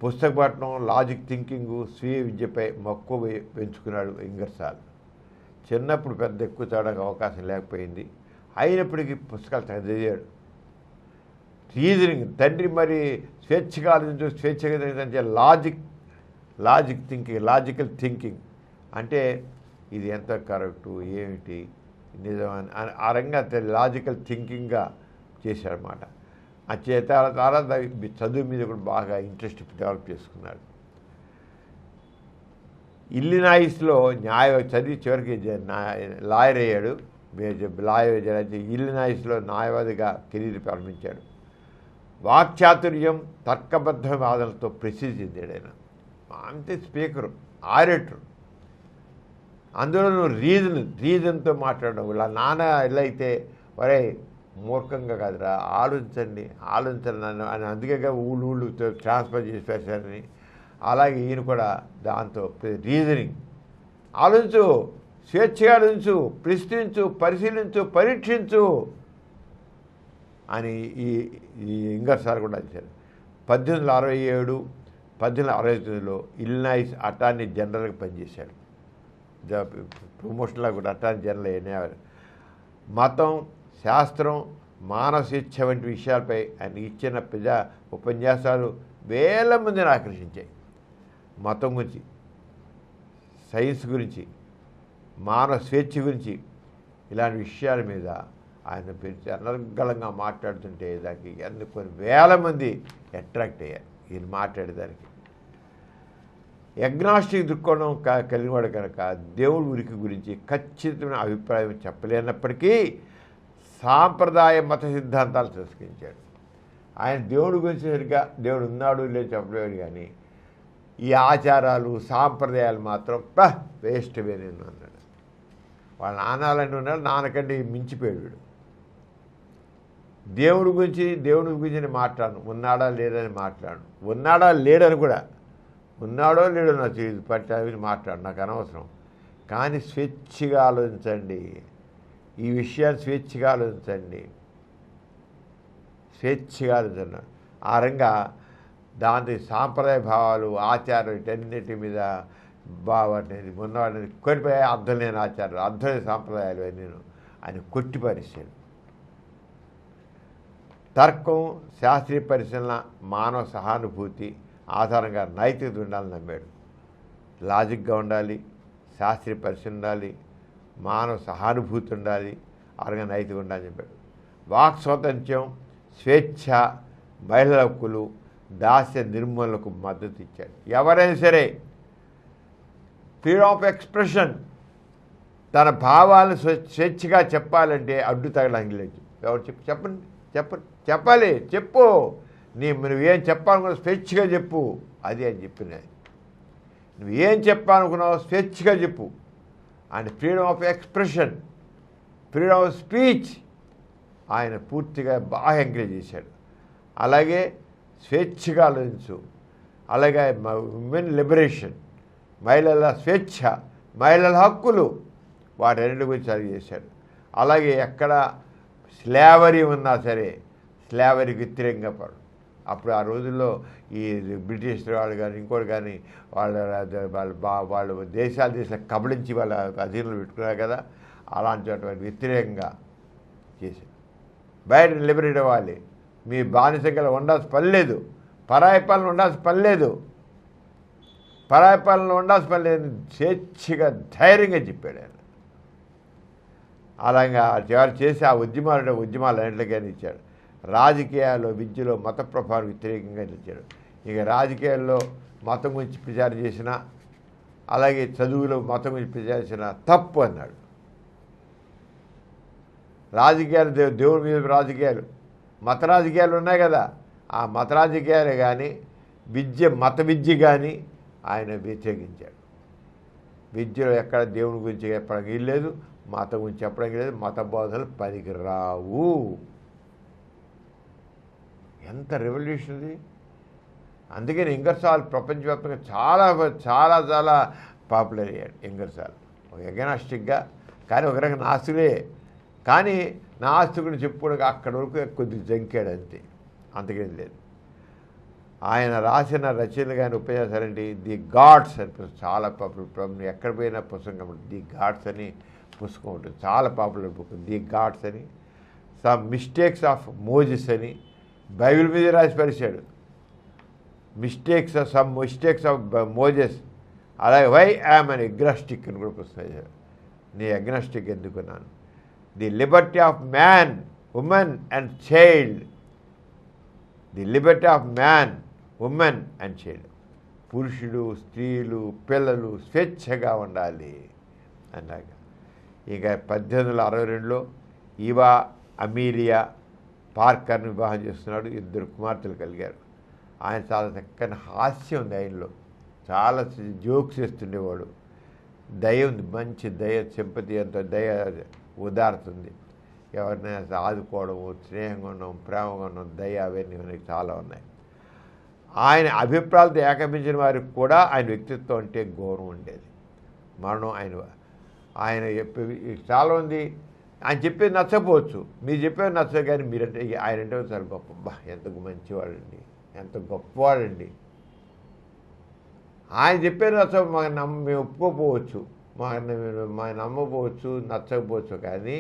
పుస్తక పఠనం, లాజిక్ థింకింగు, స్వీయ విద్యపై మక్కువ పెంచుకున్నాడు ఇంగర్సాల్. చిన్నప్పుడు పెద్ద ఎక్కువ చదవడానికి అవకాశం లేకపోయింది, అయినప్పటికీ పుస్తకాలు చదివాడు. రీజనింగ్, తండ్రి మరి స్వేచ్ఛగా ఆలోచించే లాజికల్ థింకింగ్ అంటే ఇది ఎంత కరెక్టు, ఏమిటి నిజమని ఆ రంగా లాజికల్ థింకింగ్గా చేశాడనమాట. ఆ తర్వాత చదువు మీద కూడా బాగా ఇంట్రెస్ట్ డెవలప్ చేసుకున్నాడు. ఇల్లినాయిస్లో చదివి చివరికి లాయర్ అయ్యాడు. ఇల్లినాయిస్లో న్యాయవాదిగా కెరీర్ ప్రారంభించాడు. వాక్చాతుర్యం, తర్కబద్ధ వాదనలతో ప్రసిద్ధి చెందాడు ఆయన. అంతే స్పీకరు, ఆరేటరు, అందులో రీజన్తో మాట్లాడడం. ఇలా నాన్న ఎలా అయితే వరే మూర్ఖంగా కాదురా, ఆలోచించండి అని అందుకే ఊళ్ళు ట్రాన్స్ఫర్ చేసి పెట్టారని. అలాగే ఈయన కూడా దాంతో రీజనింగ్, ఆలోచించు, స్వేచ్ఛగా ఆలోచించు, ప్రశ్నించు, పరిశీలించు, పరీక్షించు అని ఈ ఇంగర్సాల్ కూడా ఇచ్చారు. 1867, 1869లో ఇల్లినాయిస్ అటార్నీ జనరల్గా పనిచేశాడు. ప్రమోషన్లా కూడా అటార్నీ జనరల్ అయినవారు. మతం, శాస్త్రం, మానవ స్వేచ్ఛ వంటి విషయాలపై ఆయన ఇచ్చిన ఉపన్యాసాలు వేల మందిని ఆకర్షించాయి. మతం గురించి, సైన్స్ గురించి, మానవ స్వేచ్ఛ గురించి ఇలాంటి విషయాల మీద ఆయన అనర్గళంగా మాట్లాడుతుంటే దానికి కొన్ని వేల మంది అట్రాక్ట్ అయ్యారు ఈయన మాట్లాడేదానికి. అగ్నాస్టిక్ దృక్కోణం కలిగినవాడు కనుక దేవుడి ఉనికి గురించి ఖచ్చితమైన అభిప్రాయం చెప్పలేనప్పటికీ సాంప్రదాయ మత సిద్ధాంతాలు తిరస్కరించాడు. ఆయన దేవుడి గురించి సరిగ్గా దేవుడు ఉన్నాడు లేదు చెప్పలేడు, కానీ ఈ ఆచారాలు సాంప్రదాయాలు మాత్రం వేస్ట్ నేను అన్నాడు. వాళ్ళ నాన్నలంటూ ఉన్నాడు, నాన్నకంటే మించిపోయాడు వీడు. దేవుడి గురించి నేను మాట్లాడను, ఉన్నాడా లేడని మాట్లాడను, ఉన్నాడా లేడని కూడా, ఉన్నాడో లేడో నా పట్టి మాట్లాడు, నాకు అనవసరం. కానీ స్వేచ్ఛగా ఆలోచించండి, ఈ విషయాన్ని స్వేచ్ఛగా ఆలోచించండి. ఆ రంగా దాంతో సాంప్రదాయ భావాలు, ఆచారం వీటన్నిటి మీద వాటిని ఉన్నవాడిని కొనిపోయే అర్థం లేని ఆచారాలు, అర్థం లేని సాంప్రదాయాలు నేను ఆయన కొట్టిపరిచాడు. తర్కం, శాస్త్రీయ పరిశీలన, మానవ సహానుభూతి ఆధారంగా నైతికత ఉండాలని నమ్మాడు. లాజిక్గా ఉండాలి, శాస్త్రీయ పరిశీలన ఉండాలి, మానవ సహానుభూతి ఉండాలి, ఆధారంగా నైతిక ఉండాలని చెప్పాడు. వాక్ స్వాతంత్ర్యం, స్వేచ్ఛ, మహిళల హక్కులు, దాస్య నిర్మూలనకు మద్దతు ఇచ్చాడు. ఎవరైనా సరే ఫ్రీడమ్ ఆఫ్ ఎక్స్ప్రెషన్, తన భావాలను స్వేచ్ఛగా చెప్పాలంటే అడ్డు తగడానికి లేదు. ఎవరు చెప్పాలి, చెప్పు, నువ్వేం చెప్పాలనుకున్నావు స్వేచ్ఛగా చెప్పు, అది అని చెప్పినది. నువ్వేం చెప్పాలనుకున్నావు స్వేచ్ఛగా చెప్పు. And freedom of expression, freedom of speech ఆయన పూర్తిగా బాగా ఎంకరేజ్ చేశాడు. అలాగే స్వేచ్ఛగా ఆలోచించు, అలాగే ఉమెన్ లిబరేషన్, మహిళల స్వేచ్ఛ, మహిళల హక్కులు, వాటన్నిటి గురించి అది చేశాడు. అలాగే ఎక్కడ స్లావరీ ఉన్నా సరే స్లావరీకి వ్యతిరేకంగా పడు. అప్పుడు ఆ రోజుల్లో ఈ బ్రిటిష్ వాళ్ళు కానీ ఇంకోటి కానీ వాళ్ళు దేశాలు కబళించి వాళ్ళ అధీనంలో పెట్టుకున్నారు కదా, అలాంటి వ్యతిరేకంగా చేశారు. బయట లిబరేట్ అవ్వాలి, మీ బానిసంగా ఉండాల్సిన పని లేదు, పరాయి పాలన ఉండాల్సిన పని లేదు, పరాయి పాలన ఉండాల్సిన పని లేదు, స్వేచ్ఛగా ధైర్యంగా చెప్పాడు ఆయన. అలాగా ఎవరు చేసి ఆ ఉద్యమాలు అన్నింటికైనా ఇచ్చాడు. రాజకీయాల్లో విద్యలో మత ప్రభావం వ్యతిరేకంగా ఇచ్చాడు. ఇక రాజకీయాల్లో మతం గురించి ప్రచారం చేసినా, అలాగే చదువులో మతం గురించి ప్రచారం చేసినా తప్పు అన్నాడు. రాజకీయాలు దేవుడి మీద రాజకీయాలు, మత రాజకీయాలు ఉన్నాయి కదా, ఆ మత రాజకీయాలు కానీ మత విద్య కానీ ఆయన వ్యతిరేకించాడు. విద్యలో ఎక్కడ దేవుని గురించి చెప్పడానికి లేదు, మతం గురించి చెప్పడానికి లేదు, మత బోధనలు పనికి రావు. ఎంత రెవల్యూషన్ ఇది! అందుకని ఇంగర్సాల్ ప్రపంచవ్యాప్తంగా చాలా చాలా చాలా పాపులర్ అయ్యాడు. ఇంగర్సాల్ ఒక ఎగనాస్టిక్గా, కానీ ఒక రకంగా నాస్తికుడే, కానీ నాస్తికుడిని చెప్పుకోవడానికి అక్కడి వరకు కొద్దిగా జంకాడు అంతే, అంతకేం లేదు. ఆయన రాసిన రచనలు కానీ ఉపన్యాసాలంటే ది గాడ్స్ అని చాలా పాపులర్. ఎక్కడ పోయినా పుస్తకం ది గాడ్స్ అని పుస్తకం ఉంటుంది, చాలా పాపులర్ బుక్ ది గాడ్స్ అని. సమ్ మిస్టేక్స్ ఆఫ్ మోజెస్ అని బైబిల్ మీద రాసి పరిచాడు. Some mistakes of Moses. అలాగే వై యామ్ అని అగ్నాస్టిక్ అని కూడా పుస్తకం చేశాడు. నీ అగ్నాస్టిక్ ఎందుకున్నాను. The liberty of man, woman and child. The liberty of man, woman and child. పురుషుడు, స్త్రీలు, పిల్లలు స్వేచ్ఛగా ఉండాలి అన్నాక. ఇక 1862లో ఈవా అమీలియా పార్కర్ని వివాహం చేస్తున్నాడు. 2 కుమార్తెలు కలిగారు. ఆయన చాలా చక్కని హాస్యం ఉంది ఆయనలో, చాలా జోక్స్ చేస్తుండేవాడు. దయ ఉంది, మంచి దయ, సింపతి, అంత దయ, ఉదారుతుంది. ఎవరినైనా ఆదుకోవడం, స్నేహంగా ఉండడం, ప్రేమగా ఉండడం, దయ, అవన్నీ మనకి చాలా ఉన్నాయి. ఆయన అభిప్రాయాలతో ఏకమించిన వారికి కూడా ఆయన వ్యక్తిత్వం అంటే గౌరవం ఉండేది. మరణం ఆయన చాలామంది ఆయన చెప్పేది నచ్చకపోవచ్చు, మీరు చెప్పేది నచ్చదు, కానీ మీరంటే ఆయన అంటే చాలా గొప్ప, ఎంత మంచివాడండి, ఎంత గొప్పవాడండి. ఆయన చెప్పేది నచ్చ మేము ఒప్పుకోకపోవచ్చు, మా నమ్మకపోవచ్చు, నచ్చకపోవచ్చు, కానీ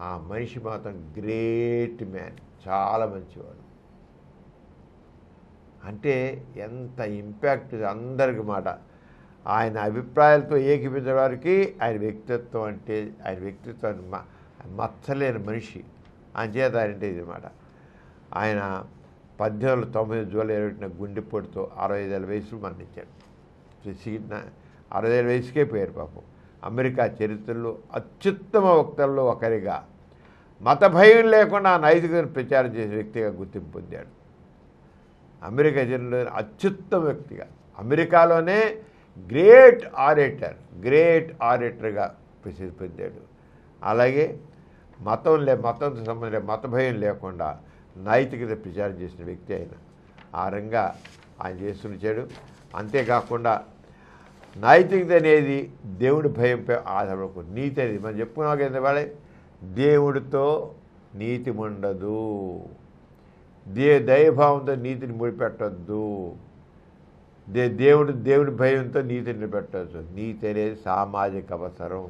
ఆ మనిషి మాత్రం గ్రేట్ మ్యాన్, చాలా మంచివాడు. అంటే ఎంత ఇంపాక్ట్ అందరికి మాట. ఆయన అభిప్రాయాలతో ఏకీపించే వారికి ఆయన వ్యక్తిత్వాన్ని మచ్చలేని మనిషి. అంచేత ఆయన అంటే ఇది మాట. ఆయన 1890 జూలై 21 గుండెపోటుతో 65 వయసులో మరణించాడు. 65 వయసుకే పోయారు పాపం. అమెరికా చరిత్రలో అత్యుత్తమ వక్తల్లో ఒకరిగా, మత భయం లేకుండా నైతికతను ప్రచారం చేసే వ్యక్తిగా గుర్తింపు పొందాడు. అమెరికా చరిత్రలో అత్యుత్తమ వ్యక్తిగా, అమెరికాలోనే గ్రేట్ ఆరేటర్గా ప్రసిద్ధి పొందాడు. అలాగే మతంతో సంబంధం మత భయం లేకుండా నైతికత ప్రచారం చేసిన వ్యక్తి ఆయన. ఆ రంగా ఆయన చేస్తుంచాడు. అంతేకాకుండా నైతికత అనేది దేవుడి భయంపై ఆధారపడకూడదు. నీతి అనేది మనం చెప్పుకున్నాం కదా వాళ్ళే, దేవుడితో నీతి ఉండదు, దైవభావంతో నీతిని ముడిపెట్టద్దు, దేవుడి భయంతో నీతిని నిలబెట్టవచ్చు. నీతి అనేది సామాజిక అవసరం.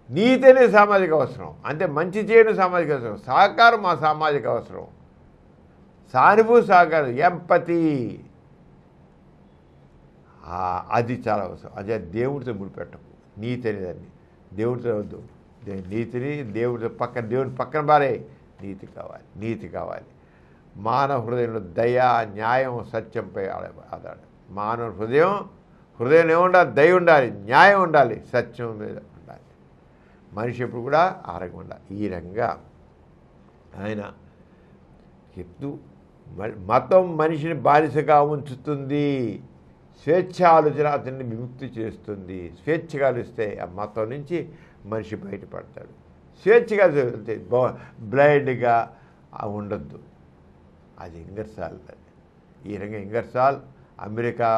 నీతి అనేది సామాజిక అవసరం, అంటే మంచి చేయడం సామాజిక అవసరం, సహకారం మా సామాజిక అవసరం, సానుభూతి, సహకారం, ఎంపతి, అది చాలా అవసరం. అదే దేవుడితో ముడిపెట్టకు. నీతి అనేదాన్ని దేవుడితో వద్దు, దేవుడి పక్కన బారే నీతి కావాలి. మానవ హృదయంలో దయ, న్యాయం, సత్యంపై ఆధారం. మానవ హృదయం ఏముండాలి? దయ ఉండాలి, న్యాయం ఉండాలి, సత్యం మీద ఉండాలి. మనిషి ఎప్పుడు కూడా ఆరోగ్యం ఉండాలి. ఈ రంగా ఆయన చెప్తూ, మతం మనిషిని బానిసగా ఉంచుతుంది, స్వేచ్ఛ ఆలోచన అతన్ని విముక్తి చేస్తుంది. స్వేచ్ఛగా ఆలోచిస్తే ఆ మతం నుంచి మనిషి బయటపడతాడు. స్వేచ్ఛగా బ్లైండ్గా ఉండద్దు. అది ఇంగర్సాల్. ఈ రంగా ఇంగర్సాల్ అమెరికా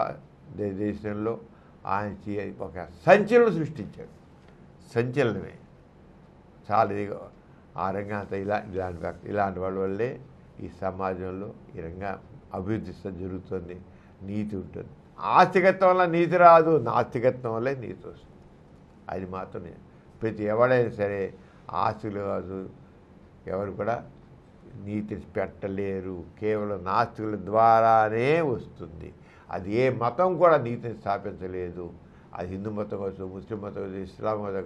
దేశంలో ఆయన ఒక సంచలనం సృష్టించాడు. సంచలనమే చాలా ఇదిగో ఆ రంగం అంతా ఇలాంటి వాళ్ళ వల్లే ఈ సమాజంలో ఈ రంగా అభివృద్ధి జరుగుతుంది, నీతి ఉంటుంది. ఆస్తికత్వం వల్ల నీతి రాదు, నాస్తికత్వం వల్లే నీతి వస్తుంది. అది మాత్రం ప్రతి ఎవడైనా సరే ఆస్తులు కాదు ఎవరు కూడా నీతిని పెట్టలేరు, కేవలం నాస్తికుల ద్వారానే వస్తుంది. అది ఏ మతం కూడా నీతిని స్థాపించలేదు. అది హిందూ మతం కావచ్చు, ముస్లిం మతం కావచ్చు, ఇస్లాం మతం,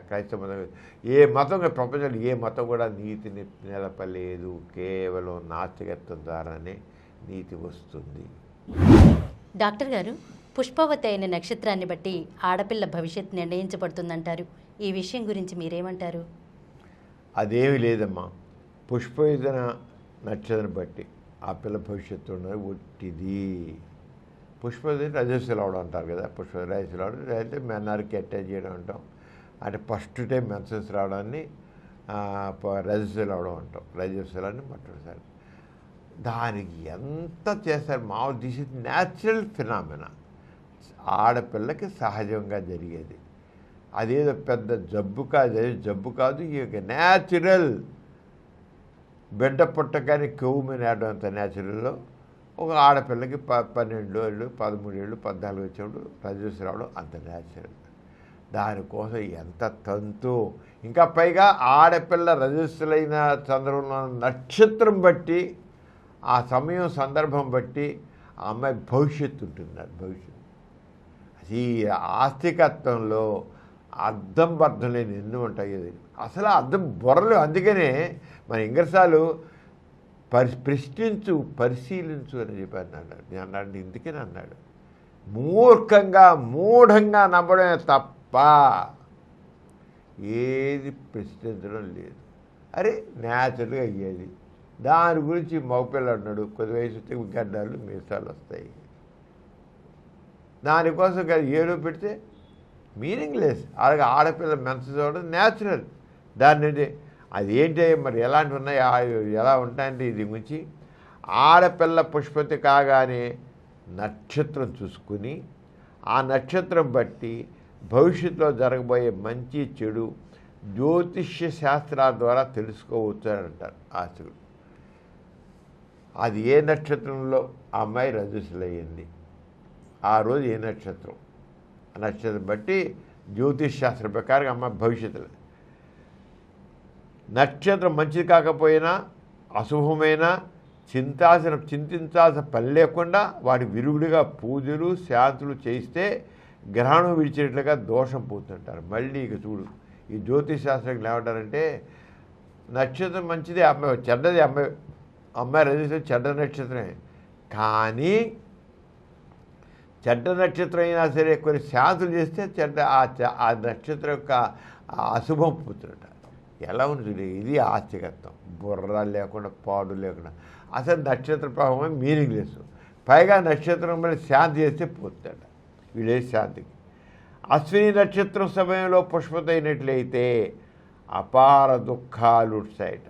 క్రైస్తవ మతం, ఏ మతం ప్రపంచంలో ఏ మతం కూడా నీతిని నిలపలేదు. కేవలం నాస్తికత్వం ద్వారానే నీతి వస్తుంది. డాక్టర్ గారు, పుష్పవతి అయిన నక్షత్రాన్ని బట్టి ఆడపిల్ల భవిష్యత్తు నిర్ణయించబడుతుందంటారు. ఈ విషయం గురించి మీరేమంటారు? అదేమీ లేదమ్మా. పుష్పవతి నక్షత్రం బట్టి ఆ పిల్ల భవిష్యత్తు ఉన్నది ఒట్టిది. పుష్పవతి రజస్సులు అవడం అంటారు కదా, పుష్పవతి రజస్సులు అవడం అంటే మెన్నారికి అటాచ్ చేయడం అంటాం. అంటే ఫస్ట్ టైం మెన్సెన్స్ రావడాన్ని రజస్సులు అవడం అంటాం. రజస్సులు అని మొట్టమొదటిసారి దానికి ఎంత చేస్తారు మామూలు. దిస్ ఇస్ న్యాచురల్ ఫినామినా, ఆడపిల్లకి సహజంగా జరిగేది. అదేదో పెద్ద జబ్బు కాదు. ఈ యొక్క న్యాచురల్ బిడ్డ పుట్టగానే కొవ్వు మీద ఆడడం న్యాచురల్లో ఒక ఆడపిల్లకి 12 ఏళ్ళు 13 ఏళ్ళు 14 వచ్చేప్పుడు రజస్సు రావడం అంత న్యాచురల్. దానికోసం ఎంత తంతు. ఇంకా పైగా ఆడపిల్ల రజస్సులైన సందర్భంలో నక్షత్రం బట్టి ఆ సమయం సందర్భం బట్టి ఆ అమ్మాయి భవిష్యత్తు ఉంటుంది. భవిష్యత్తు ఈ ఆస్తికత్వంలో అర్థం బర్థం లేని ఎన్నో ఉంటాయి. అసలు అర్థం బొరలు. అందుకనే మన ఇంగ్రసాలు ప్రశ్నించు పరిశీలించు అని చెప్పాను అన్నాడు. నేను అన్నాడు ఇందుకని అన్నాడు, మూఢంగా నమ్మడమే తప్ప ఏది ప్రశ్నించడం లేదు. అరే న్యాచురల్గా అయ్యేది. దాని గురించి మగపిల్ల అన్నాడు, కొద్ది వయసు గడ్డాలు మీసాలు వస్తాయి. దానికోసం కాదు ఏడో పెడితే మీనింగ్లెస్. అలాగే ఆడపిల్ల మెన్సెస్ అవ్వడం న్యాచురల్. దాన్ని అది ఏంటి మరి ఎలాంటివి ఉన్నాయి, ఎలా ఉంటాయంటే ఇది గురించి ఆడపిల్ల పుష్పతి కాగానే నక్షత్రం చూసుకుని ఆ నక్షత్రం బట్టి భవిష్యత్తులో జరగబోయే మంచి చెడు జ్యోతిష్య శాస్త్రాల ద్వారా తెలుసుకోవచ్చు అని అంటారు ఆశలు. అది ఏ నక్షత్రంలో ఆ అమ్మాయి రజస్సులయ్యింది, ఆ రోజు ఏ నక్షత్రం, ఆ నక్షత్రం బట్టి జ్యోతిష్ శాస్త్రం ప్రకారం అమ్మాయి భవిష్యత్తులో నక్షత్రం మంచిది కాకపోయినా అశుభమైనా చింతించాల్సిన పని లేకుండా వాటి విరుగుడిగా పూజలు శాంతులు చేయిస్తే గ్రహణం విడిచేట్లుగా దోషం పోతుంటారు. మళ్ళీ ఇక చూడు ఈ జ్యోతిష్ శాస్త్రం ఏమంటారంటే నక్షత్రం మంచిదే, అమ్మాయి చెడ్డది, అమ్మాయి రజిస్టర్ చెడ్డ నక్షత్రమే. కానీ చెడ్డ నక్షత్రం అయినా సరే కొన్ని శాంతులు చేస్తే ఆ నక్షత్రం యొక్క అశుభం పోతుంట. ఎలా ఉంది ఇది ఆస్తికత్వం. బుర్ర లేకుండా పాడు లేకుండా అసలు నక్షత్ర ప్రభావం మీనింగ్లెస్. పైగా నక్షత్రం మీద శాంతి చేస్తే పోతాడు వీళ్ళే శాంతికి. అశ్విని నక్షత్రం సమయంలో పుష్పతైనట్లయితే అపార దుఃఖాలు ఉట్సాయట.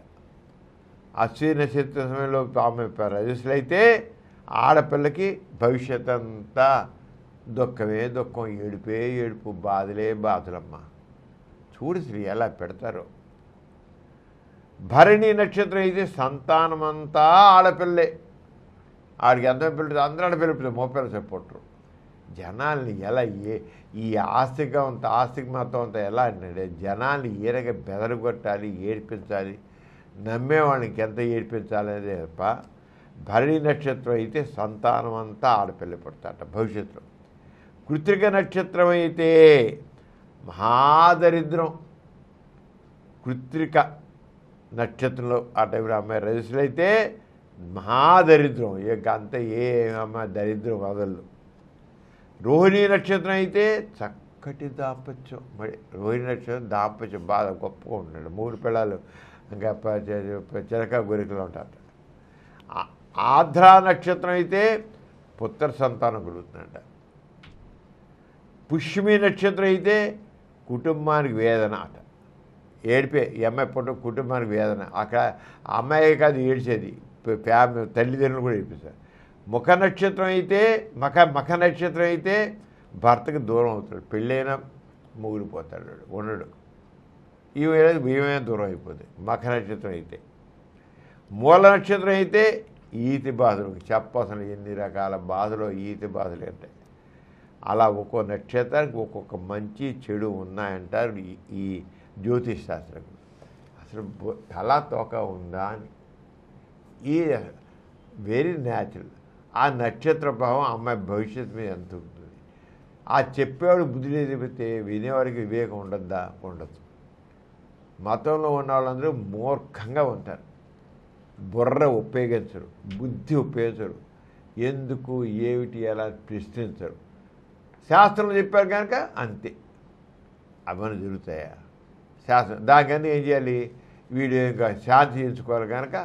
అశ్విని నక్షత్ర సమయంలో ఆమె రజస్సులైతే ఆడపిల్లకి భవిష్యత్ అంతా దుఃఖమే దుఃఖం, ఏడుపే ఏడుపు, బాధలే బాధలమ్మ. చూడు శ్రీ ఎలా పెడతారో. భరణి నక్షత్రం అయితే సంతానమంతా ఆడపిల్లే. ఆడికి ఎంత పిల్లలు అందరూ ఆడపిల్ల మోపిల్ల చెప్పొట్టరు. జనాల్ని ఎలా ఈ ఆస్తిక మతం అంతా ఎలా అంటే జనాల్ని ఈరగా బెదరగొట్టాలి, ఏడిపించాలి, నమ్మేవాళ్ళకి ఎంత ఏడిపించాలి అనేది తప్ప. భరణి నక్షత్రం అయితే సంతానం అంతా ఆడపిల్ల పడతాట భవిష్యత్తులో. కృత్తిక నక్షత్రం అయితే మహాదరిద్రం. కృత్తిక నక్షత్రంలో ఆ టైంలో అమ్మాయి రజస్సులు అయితే మహాదరిద్రం. ఇక అంతా ఏ అమ్మాయి దరిద్రం వదలు. రోహిణి నక్షత్రం అయితే చక్కటి దాంపత్యం. మరి రోహిణి నక్షత్రం దాంపత్యం బాగా గొప్పగా ఉంటాడు. 3 పిల్లలు ఇంకా చిలక గొరికలు ఉంటారు. ఆర్ద్రా నక్షత్రం అయితే పుత్ర సంతానం కలుగుతుందంట. పుష్యమి నక్షత్రం అయితే కుటుంబానికి వేదన అట. ఏడిపే ఈ అమ్మాయి పుట్ట కుటుంబానికి వేదన. అక్కడ అమ్మాయి కాదు ఏడ్చేది, ఫ్యామిలీ తల్లిదండ్రులు కూడా ఏడిపిస్తారు. మఖ నక్షత్రం అయితే భర్తకు దూరం అవుతాడు. పెళ్ళైనా ముగిలిపోతాడు, ఉండడు. ఈ ఏడాది భీమమే దూరం అయిపోతుంది. మకర నక్షత్రం అయితే, మూల నక్షత్రం అయితే ఈతి బాధలు చెప్పాల్సిన ఎన్ని రకాల బాధలు ఈతి బాధలు ఉంటాయి. అలా ఒక్కో నక్షత్రానికి ఒక్కొక్క మంచి చెడు ఉన్నాయంటారు ఈ జ్యోతిష్ శాస్త్రం. అసలు తలా తోక ఉందా అని ఈ వెరీ న్యాచురల్. ఆ నక్షత్ర ప్రభావం అమ్మాయి భవిష్యత్తు మీద ఎంత ఉంటుంది. ఆ చెప్పేవాడు బుద్ధి చెబితే వినేవాడికి వివేకం ఉండద్దా? ఉండదు. మతంలో ఉన్న వాళ్ళందరూ మూర్ఖంగా ఉంటారు. బుర్ర ఉపయోగించరు, బుద్ధి ఉపయోగించరు, ఎందుకు ఏమిటి ఎలా ప్రశ్నించరు. శాస్త్రం చెప్పారు కనుక అంతే అవన్నీ జరుగుతాయా? శాస్త్రం దానికన్నా ఏం చేయాలి? వీడు ఇంకా శాంతి చేయించుకోవాలి కనుక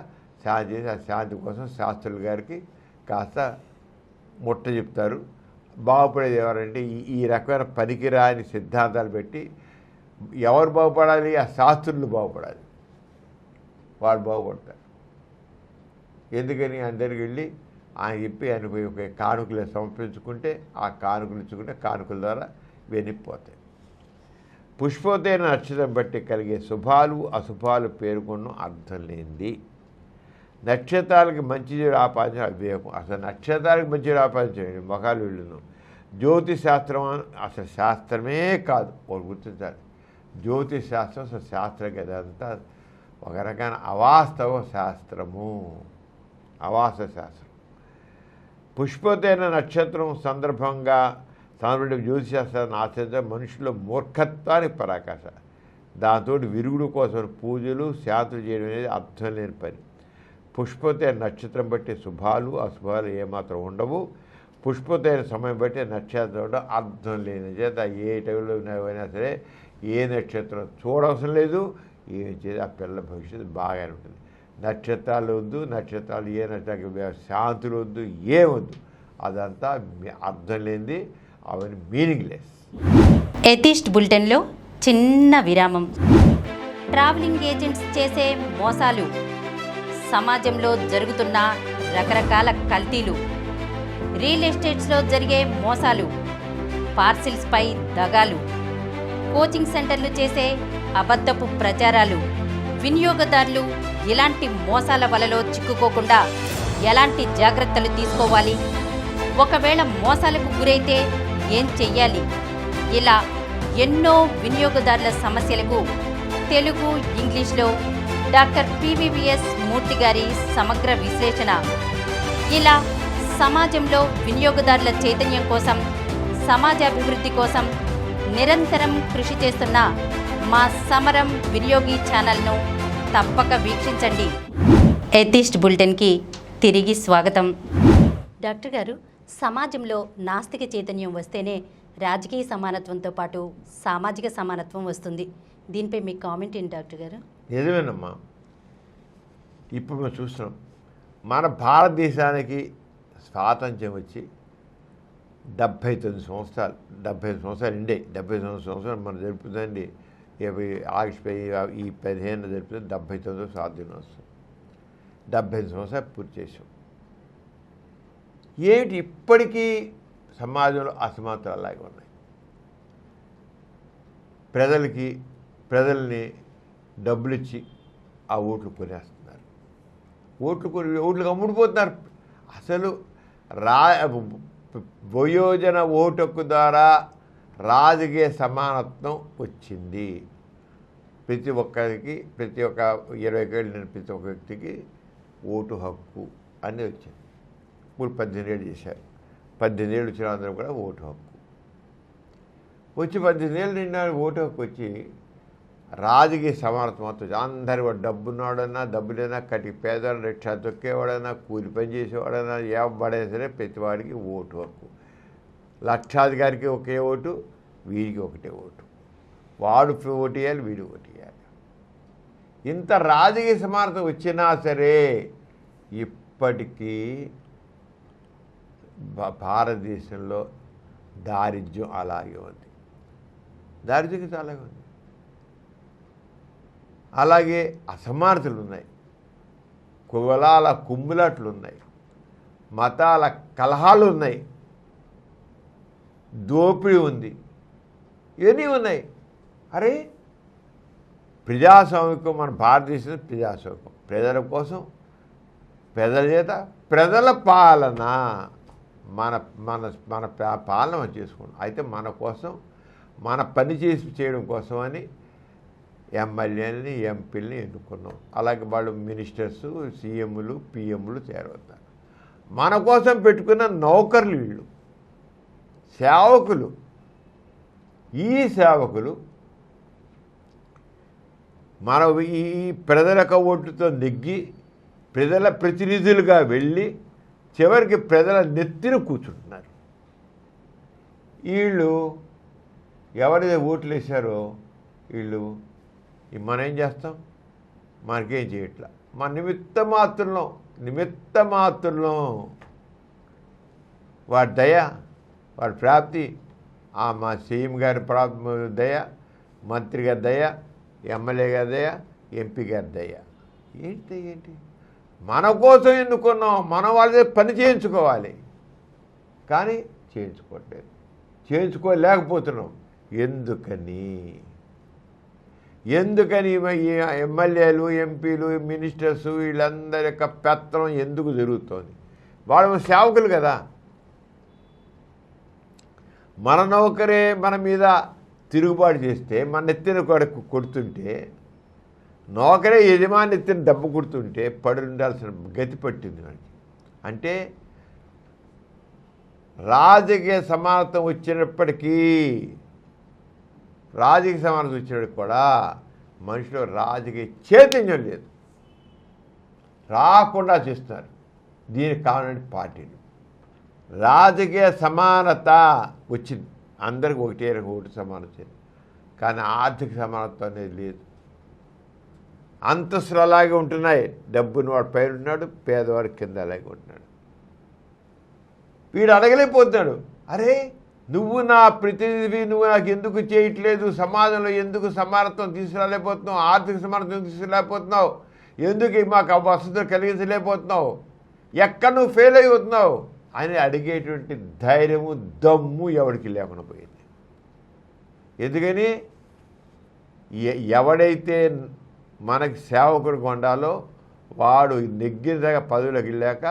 శాంతి చేసి ఆ శాంతి కోసం శాస్త్రుల గారికి కాస్త ముట్ట చెప్తారు. బాగుపడేది ఎవరంటే ఈ రకమైన పనికిరాని సిద్ధాంతాలు పెట్టి ఎవరు బాగుపడాలి? ఆ శాస్త్రులు బాగుపడాలి. వాళ్ళు బాగుపడతారు. ఎందుకని అందరికి వెళ్ళి ఆయన చెప్పి ఆయన ఒక కానుకలు సమర్పించుకుంటే ఆ కానుకలు ఇచ్చుకుంటే కానుకల ద్వారా వెళ్ళిపోతాయి. పుష్పోదయ నక్షత్రం బట్టి కలిగే శుభాలు అశుభాలు పేర్కొన్న అర్థం లేనిది. నక్షత్రాలకి మంచి చెడు ఆపాదించడం అవివేకం. అసలు నక్షత్రాలకు మంచి చెడు ఆపాదించండి మొఖాలు వీళ్ళను. జ్యోతిష్ శాస్త్రం అసలు శాస్త్రమే కాదు, వాళ్ళు గుర్తించాలి. జ్యోతిష్ శాస్త్రం అసలు శాస్త్రం కదంతా ఒక రకమైన అవాస్తవ శాస్త్రము, అవాస్తవ శాస్త్రం. పుష్పోదయ నక్షత్రం సందర్భంగా సామాన్య జ్యోతిశాస్త్రాన్ని ఆచరించడం మనుషుల మూర్ఖత్వానికి పరాకాశ. దాంతో విరుగుడు కోసం పూజలు శాంతులు చేయడం అనేది అర్థం లేని పని. పుష్పోదయ నక్షత్రం బట్టి శుభాలు అశుభాలు ఏమాత్రం ఉండవు. పుష్పోదయ సమయం బట్టి నక్షత్రం అర్థం లేని చేత ఏ టైంలో అయినా సరే ఏ నక్షత్రం చూడవసరం లేదు. ఏం చేసి ఆ పిల్లల భవిష్యత్తు బాగానే ఉంటుంది. నక్షత్రాలు వద్దు, నక్షత్రాలు ఏ నక్షత్రాలు శాంతులు వద్దు, ఏమొద్దు. అదంతా అర్థం లేనిది, అవన్నీ మీనింగ్లెస్. ఎథిస్ట్ బులెటిన్లో చిన్న విరామం. ట్రావెలింగ్ ఏజెంట్స్ చేసే మోసాలు, సమాజంలో జరుగుతున్న రకరకాల కల్తీలు, రియల్ ఎస్టేట్స్లో జరిగే మోసాలు, పార్సిల్స్పై దగాలు, కోచింగ్ సెంటర్లు చేసే అబద్ధపు ప్రచారాలు, వినియోగదారులు ఇలాంటి మోసాల వలలో చిక్కుకోకుండా ఎలాంటి జాగ్రత్తలు తీసుకోవాలి, ఒకవేళ మోసాలకు గురైతే ఏం చెయ్యాలి, ఇలా ఎన్నో వినియోగదారుల సమస్యలకు తెలుగు ఇంగ్లీష్లో డాక్టర్ పివివిఎస్ మూర్తి గారి సమగ్ర విశ్లేషణ. ఇలా సమాజంలో వినియోగదారుల చైతన్యం కోసం, సమాజాభివృద్ధి కోసం నిరంతరం కృషి చేస్తున్న మా సమరం వినియోగి ఛానల్ను తప్పక వీక్షించండి. ఎథిస్ట్ బులెటిన్కి తిరిగి స్వాగతం. డాక్టర్ గారు, సమాజంలో నాస్తిక చైతన్యం వస్తేనే రాజకీయ సమానత్వంతో పాటు సామాజిక సమానత్వం వస్తుంది. దీనిపై మీ కామెంట్ ఏంటి డాక్టర్ గారు? నిజమేనమ్మా. ఇప్పుడు మనం చూస్తున్నాం, మన భారతదేశానికి స్వాతంత్ర్యం వచ్చి 79 సంవత్సరాలు, 75 సంవత్సరాలు ఉండే. 79 సంవత్సరాలు మనం జరుపుతుందండి. ఆగస్టు ఈ 15 జరుపుతుంది 79వ స్వాతంత్ర్యం వస్తుంది. 75 సంవత్సరాలు పూర్తి చేసాం. ఏమిటి ఇప్పటికీ సమాజంలో అసమానతలు అలాగే ఉన్నాయి. ప్రజల్ని డబ్బులు ఇచ్చి ఆ ఓట్లు కొనేస్తున్నారు. ఓట్లకు అమ్ముడిపోతున్నారు. అసలు వయోజన ఓటు హక్కు ద్వారా రాజకీయ సమానత్వం వచ్చింది. ప్రతి ఒక్కరికి, ప్రతి ఒక్క 20 ఏళ్ళు నేను ప్రతి ఒక్క వ్యక్తికి ఓటు హక్కు అని వచ్చింది. ఇప్పుడు 18 ఏళ్ళు చేశారు. 18 ఏళ్ళు వచ్చిన అందరూ కూడా ఓటు హక్కు వచ్చి 18 ఏళ్ళు నిండా ఓటు హక్కు వచ్చి రాజకీయ సమానత్వం అవుతుంది. అందరి వాడు డబ్బున్నవాడన్నా, డబ్బులైనా, కటి పేదవాడు, రిక్షా తొక్కేవాడైనా, కూలి పని చేసేవాడైనా, ఎవడైనా సరే ప్రతివాడికి ఓటు హక్కు. లక్షాధికారికి ఒకే ఓటు, వీడికి ఒకటే ఓటు. వాడు ఓటు వేయాలి, వీడు ఓటు వేయాలి. ఇంత రాజకీయ సమానత్వం వచ్చినా సరే ఇప్పటికీ భారతదేశంలో దారిద్ర్యం అలాగే ఉంది. దారిద్ర్యం అలాగే ఉంది. అలాగే అసమానతలు ఉన్నాయి, కులాల కుమ్ములాట్లు ఉన్నాయి, మతాల కలహాలు ఉన్నాయి, దోపిడీ ఉంది, ఇవన్నీ ఉన్నాయి. అరే ప్రజాస్వామికం మన భారతదేశం ప్రజాస్వామికం, ప్రజల కోసం, ప్రజల చేత, ప్రజల పాలన, మన మన మన పాలన మనం చేసుకుంటాం. అయితే మన కోసం, మన పని చేయడం కోసం అని ఎమ్మెల్యేలని, ఎంపీలని ఎన్నుకున్నాం. అలాగే వాళ్ళు మినిస్టర్స్, సీఎంలు, పిఎంలు చేరవుతారు. మన కోసం పెట్టుకున్న నౌకర్లు వీళ్ళు, సేవకులు. ఈ సేవకులు మన ఈ ప్రజల ఓటుతో నెగ్గి ప్రజల ప్రతినిధులుగా వెళ్ళి చివరికి ప్రజల నెత్తిన కూర్చుంటున్నారు. వీళ్ళు ఎవరైతే ఓట్లు వేశారో వీళ్ళు మనం ఏం చేస్తాం? మనకేం చేయట్లా. మన నిమిత్త మాత్రంలో వాడి దయ, వాడి ప్రాప్తి, మా సీఎం గారి దయ, మంత్రి గారి దయ, ఎమ్మెల్యే గారి దయ, ఎంపీ గారి దయ. ఏంటి మన కోసం ఎన్నుకున్నాం, మన వాళ్ళ పని చేయించుకోవాలి, కానీ చేయించుకోలేకపోతున్నాం. ఎందుకని ఈ ఎమ్మెల్యేలు, ఎంపీలు, మినిస్టర్స్ వీళ్ళందరి యొక్క పెత్తనం ఎందుకు జరుగుతోంది? వాళ్ళు సేవకులు కదా. మన నౌకరే మన మీద తిరుగుబాటు చేస్తే, మన నెత్తిన కొడుతుంటే, నౌకరే యజమాని నెత్తిన దెబ్బ కొడుతుంటే పడి ఉండాల్సిన గతి పట్టింది మనకి. అంటే రాజకీయ సమానత్వం వచ్చినప్పటికీ కూడా మనిషిలో రాజకీయ చైతన్యం లేదు, రాకుండా చేస్తున్నారు. దీనికి కావాలంటే పార్టీలు. రాజకీయ సమానత వచ్చింది, అందరికి ఒకటే ఓటు సమానం వచ్చింది, కానీ ఆర్థిక సమానత్వం అనేది లేదు. అంతస్తులు అలాగే ఉంటున్నాయి. డబ్బుని వాడు పైన ఉన్నాడు, పేదవాడు కింద అలాగే ఉంటున్నాడు. వీడు అడగలేకపోతున్నాడు, అరే నువ్వు నా ప్రతినిధి, నువ్వు నాకు ఎందుకు చేయట్లేదు, సమాజంలో ఎందుకు సమానత్వం తీసుకురాలేకపోతున్నావు, ఆర్థిక సమానత్వం తీసుకురాలేకపోతున్నావు, ఎందుకు మాకు వసతులు కలిగించలేకపోతున్నావు, ఎక్కడ నువ్వు ఫెయిల్ అయిపోతున్నావు అని అడిగేటువంటి ధైర్యము, దమ్ము ఎవరికి లేకుండా పోయింది. ఎందుకని ఎవడైతే మనకి సేవకుడికి ఉండాలో వాడు నెగ్గిన దగ్గర పదవిలోకి వెళ్ళాక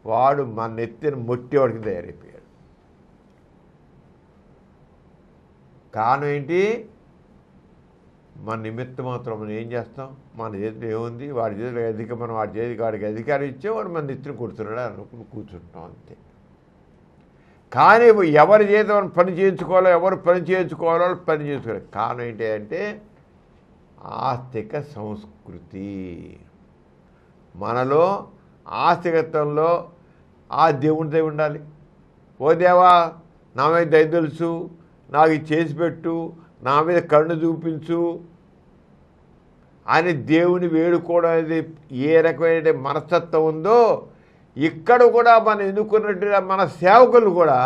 వాడు మన నెత్తిన మొట్టేవాడికి తయారైపోయాడు. కారణం ఏంటి? మన నిమిత్తం మాత్రం మనం ఏం చేస్తాం? మన చేతిలో ఏముంది? వాడి చేతిలో మనం వాడికి అధికారం ఇచ్చే వాడు మన నెత్తిన కొడుతున్నాడు అనుకుని కూర్చుంటాం అంతే. కానీ ఎవరి చేత మనం పని చేయించుకోవాలో, ఎవరు పని చేయించుకోవాలో పని చేసుకోవాలి. కారణం ఏంటి అంటే ఆస్తిక సంస్కృతి. మనలో ఆస్తికత్వంలో ఆ దేవునిదై ఉండాలి. ఓ దేవా, నా మీద దయ తెలుసు, నాకు ఇది చేసి పెట్టు, నా మీద కరుణ చూపించు అని దేవుని వేడుకోవడం అనేది ఏ రకమైన మనస్తత్వం ఉందో ఇక్కడ కూడా మనం ఎన్నుకున్నట్టుగా మన సేవకులు కూడా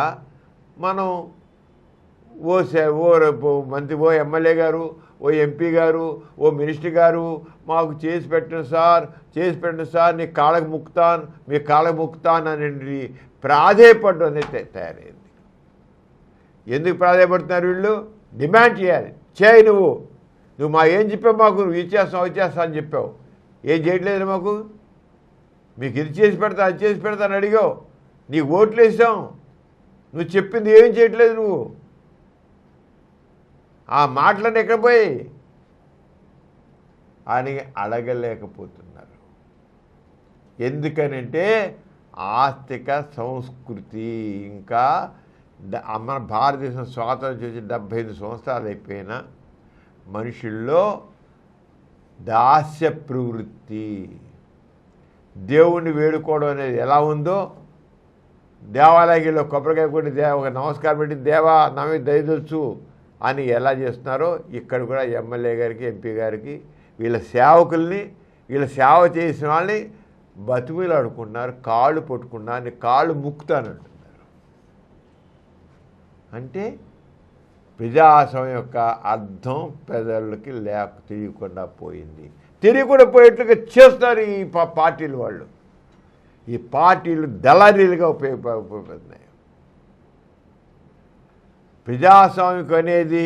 మనం ఓ మంత్రి, ఓ ఎమ్మెల్యే గారు, ఓ ఎంపీ గారు, ఓ మినిస్టర్ గారు మాకు చేసి పెట్టండి సార్, నీ కాళ్ళకు ముక్తాను అని ప్రాధేయపడడం అనేది తయారైంది. ఎందుకు ప్రాధేయపడుతున్నారు వీళ్ళు? డిమాండ్ చేయాలి. చేయి, నువ్వు మా ఏం చెప్పావు, మాకు నువ్వు ఇచ్చేస్తావు అని చెప్పావు, ఏం చేయట్లేదు మాకు, మీకు ఇది చేసి పెడతా, అది చేసి పెడతా అని అడిగావు, నీకు ఓట్లు వేసాం, నువ్వు చెప్పింది ఏం చేయట్లేదు, నువ్వు ఆ మాటలను ఎక్కడ పోయి అని అడగలేకపోతున్నారు. ఎందుకనంటే ఆస్తిక సంస్కృతి. ఇంకా మన భారతదేశం స్వాతంత్రం చేసి 75 సంవత్సరాలు అయిపోయినా మనుషుల్లో దాస్య ప్రవృత్తి, దేవుణ్ణి వేడుకోవడం అనేది ఎలా ఉందో, దేవాలయంలో కొబ్బరికాయ కొట్టి ఒక నమస్కారం పెట్టి దేవా నా మీద దయదొచ్చు అని ఎలా చేస్తున్నారో ఇక్కడ కూడా ఎమ్మెల్యే గారికి, ఎంపీ గారికి, వీళ్ళ సేవకుల్ని, వీళ్ళ సేవ చేసిన వాళ్ళని బతిమీలాడుకుంటున్నారు, కాళ్ళు పట్టుకున్నారు, కాళ్ళు ముక్కుతానంటున్నారు. అంటే ప్రజాస్వామ్యం యొక్క అర్థం ప్రజలకి తెలియకుండా పోయింది. తెలియకుండా పోయేట్లుగా చేస్తారు ఈ పార్టీలు వాళ్ళు. ఈ పార్టీలు దళారీలుగా ఉపయోగపడుతున్నాయి. ప్రజాస్వామ్యం అనేది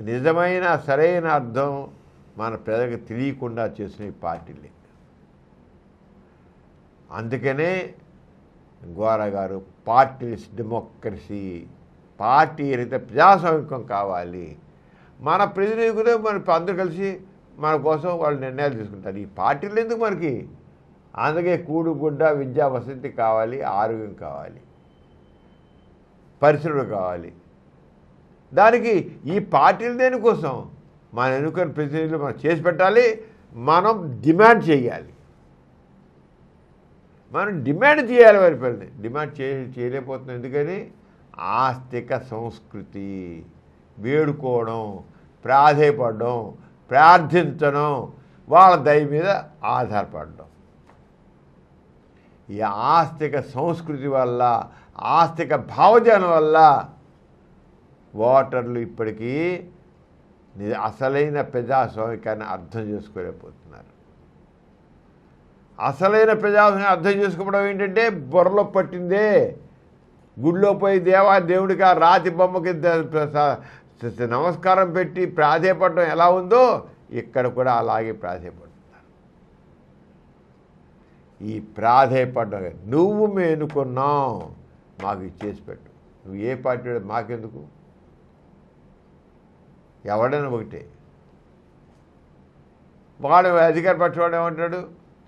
నిజమైన సరైన అర్థం మన ప్రజలకు తెలియకుండా చేసిన ఈ పార్టీలే. అందుకనే గోరా గారు పార్టీలెస్ డెమోక్రసీ, పార్టీ రహిత ప్రజాస్వామ్యం కావాలి. మన ప్రతినిధులు మన అందరూ కలిసి మన కోసం వాళ్ళు నిర్ణయాలు తీసుకుంటారు. ఈ పార్టీలు ఎందుకు మనకి? అందుకే కూడుగుడ్డ, విద్యా వసతి కావాలి, ఆరోగ్యం కావాలి, పరిశ్రమలు కావాలి. దానికి ఈ పార్టీలు దేనికోసం? మన ఎన్నుకున్న ప్రతినిధులు మనం చేసి పెట్టాలి, మనం డిమాండ్ చేయాలి. మనం డిమాండ్ చేయాలి. వారి పిల్లల్ని డిమాండ్ చేయలేకపోతున్నాం. ఎందుకని? ఆస్తిక సంస్కృతి, వేడుకోవడం, ప్రాధేయపడడం, ప్రార్థించడం, వాళ్ళ దయ మీద ఆధారపడడం. ఈ ఆస్తిక సంస్కృతి వల్ల, ఆస్తిక భావజాలం వల్ల ఓటర్లు ఇప్పటికీ అసలైన ప్రజాస్వామికాన్ని అర్థం చేసుకోలేకపోతున్నారు. అసలైన ప్రజాస్వామ్యం అర్థం చేసుకోవడం ఏంటంటే బుర్రలో పట్టిందే. గుడిలో పోయి దేవుడికి ఆ రాతి బొమ్మకి నమస్కారం పెట్టి ప్రాధేయపడడం ఎలా ఉందో ఇక్కడ కూడా అలాగే ప్రాధేయపడుతున్నారు. ఈ ప్రాధేయపడడం, నువ్వు మేము ఎన్నుకున్నావు, మాకు ఇచ్చేసి పెట్టు. నువ్వు ఏ పార్టీ మాకెందుకు? ఎవడైనా ఒకటే. వాడు అధికార పక్షం వాడు ఏమంటాడు?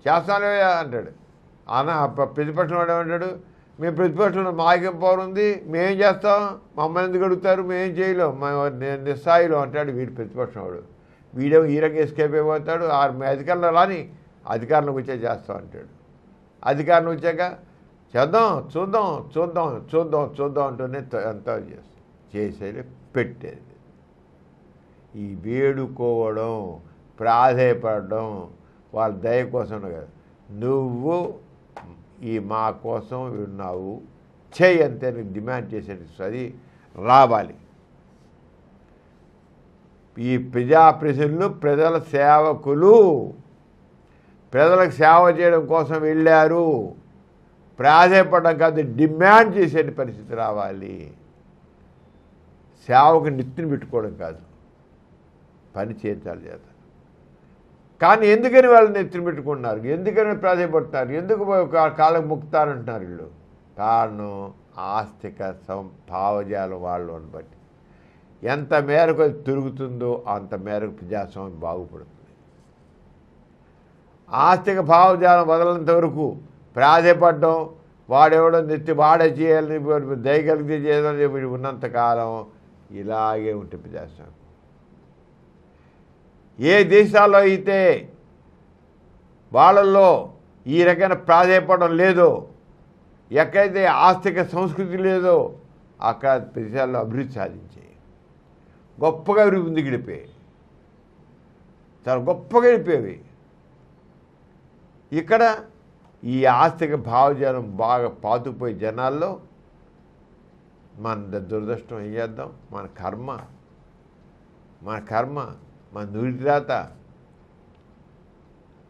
చేస్తానే అంటాడు. ప్రతిపక్షం వాడు ఏమంటాడు? మేము ప్రతిపక్షంలో మాకేం పవర్ ఉంది, మేమేం చేస్తాం, మమ్మల్ని ఎందుకు అడుగుతారు, మేమేం చేయలేం, నిస్సాయిలో అంటాడు వీడు ప్రతిపక్షం వాడు. వీడేమో ఈ రంగా ఎస్కేప్ అయిపోతాడు. అధికారంలో రాని, అధికారంలోకి వచ్చే చేస్తాం అంటాడు. అధికారంలో వచ్చాక చేద్దాం, చూద్దాం చూద్దాం చూద్దాం చూద్దాం అంటూనే అంతా చేసేది పెట్టేది. ఈ వేడుకోవడం, ప్రాధేయపడడం వాళ్ళ దయ కోసం కదా. నువ్వు ఈ మా కోసం ఉన్నావు, చేయి అంతే డిమాండ్ చేసేది రావాలి. ఈ ప్రజాప్రతినిధులు ప్రజల సేవకులు, ప్రజలకు సేవ చేయడం కోసం వెళ్ళారు. ప్రాధేయపడడం కాదు, డిమాండ్ చేసే పరిస్థితి రావాలి. సేవకు నెత్తిని పెట్టుకోవడం కాదు, పని చేయించాలి చేత. కానీ ఎందుకని వాళ్ళు నెత్తిని పెట్టుకుంటున్నారు? ఎందుకని ప్రాధాన్యపడుతున్నారు? ఎందుకు కాళ్ళకు ముక్తారంటున్నారు వీళ్ళు? కారణం ఆస్తిక భావజాలం వాళ్ళు అని బట్టి. ఎంత మేరకు అది తిరుగుతుందో అంత మేరకు ప్రజాస్వామ్యం బాగుపడుతుంది. ఆస్తిక భావజాలం వదలంత వరకు ప్రాధాన్యపడడం, వాడెవడో నెత్తి వాడే చేయాలని దయగలిగితే చేయాలని ఉన్నంతకాలం ఇలాగే ఉంటుంది ప్రజాస్వామ్యం. ఏ దేశాల్లో అయితే వాళ్ళల్లో ఈ రకమైన ప్రాధాన్యపడడం లేదో, ఎక్కడైతే ఆస్తిక సంస్కృతి లేదో అక్కడ దేశాల్లో అభివృద్ధి సాధించాయి, గొప్పగా అభివృద్ధి గడిపాయి, చాలా గొప్పగా గడిపేవి. ఇక్కడ ఈ ఆస్తిక భావజాలం బాగా పాతుకుపోయి జనాల్లో మన దురదృష్టం. ఏం చేద్దాం? మన కర్మ మన నురిరాత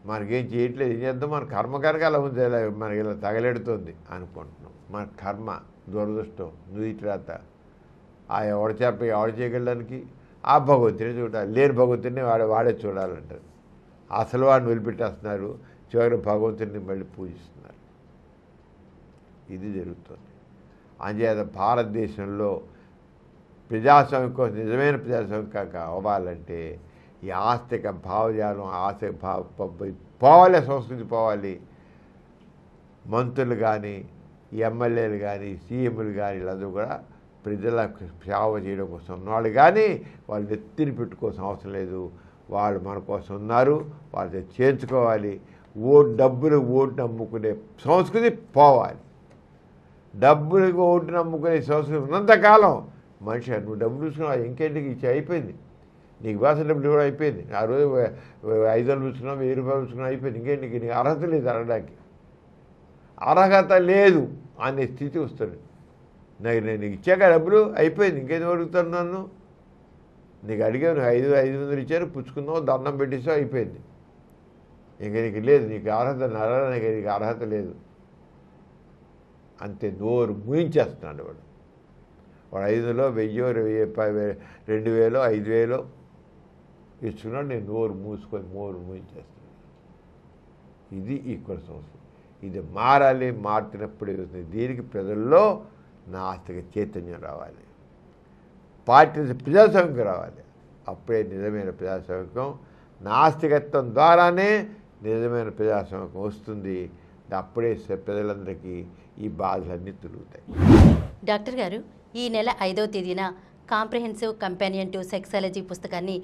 మనకేం చేయట్లేదు. ఏం చేద్దాం? మన కర్మ కనుక అలా ఉంది, మనకి ఇలా తగలెడుతుంది అనుకుంటున్నాం. మన కర్మ, దురదృష్టం, నురిరాత. ఆ ఎవడ చేయగలడానికి ఆ భగవంతుని చూడాలి, లేని భగవంతుని వాడే చూడాలంటారు. అసలు వాడిని వదిలిపెట్టేస్తున్నారు, చివరి భగవంతుని మళ్ళీ పూజిస్తున్నారు. ఇది జరుగుతుంది. అంచేత భారతదేశంలో ప్రజాస్వామ్యం కోసం, నిజమైన ప్రజాస్వామ్యం అవ్వాలంటే ఈ ఆస్తిక భావజాలం, ఆస్తిక పోవాలి, సంస్కృతి పోవాలి. మంత్రులు కానీ, ఎమ్మెల్యేలు కానీ, సీఎంలు కానీ వీళ్ళందరూ కూడా ప్రజలకు సేవ చేయడం కోసం ఉన్నవాళ్ళు. కానీ వాళ్ళు నెత్తిని పెట్టుకోవాల్సిన అవసరం లేదు. వాళ్ళు మన కోసం ఉన్నారు, వాళ్ళు చేర్చుకోవాలి. డబ్బులు ఓటు నమ్ముకునే సంస్కృతి పోవాలి. డబ్బులకు ఓటు నమ్ముకునే సంస్కృతి ఉన్నంతకాలం మనిషి నువ్వు డబ్బులు చూసుకున్నావు, ఇంకేంటికి ఇచ్చి అయిపోయింది, నీకు ఇవ్వాల్సిన డబ్బులు కూడా అయిపోయింది. ఆ రోజు 500 చూసుకున్నావు, 1000 రూపాయలు చూసుకున్నావు, అయిపోయింది. ఇంకేంటికి నీకు అర్హత లేదు, అడగడానికి అర్హత లేదు అనే స్థితి వస్తుంది. నేను ఇచ్చాక డబ్బులు అయిపోయింది, ఇంకేం అడుగుతాను నన్ను? నీకు అడిగాను, 500 ఇచ్చారు, పుచ్చుకున్నావు, దండం పెట్టేసావు, అయిపోయింది. ఇంక నీకు లేదు, నీకు అర్హత నడవడానికి నీకు అర్హత లేదు. అంతే, నోరు ముయించేస్తున్నాడు వాడు. 500, 1000, 2000, 5000 ఇచ్చుకున్నాడు, నేను నోరు మూయించేస్తాను. ఇది ఈక్వల్ సంస్థ. ఇది మారాలి. మారుతున్నప్పుడు ఏమవుతుంది, దీనికి ప్రజల్లో నాస్తిక చైతన్యం రావాలి, పార్టీ ప్రజాస్వామ్యం రావాలి. అప్పుడే నిజమైన ప్రజాస్వామ్యం. నాస్తికత్వం ద్వారానే నిజమైన ప్రజాస్వామ్యం వస్తుంది. అప్పుడే ప్రజలందరికీ ఈ బాధలన్నీ తొలుగుతాయి. డాక్టర్ గారు, ఈ నెల 5వ తేదీన కాంప్రహెన్సివ్ కంపానియన్ టు సెక్సాలజీ పుస్తకాన్ని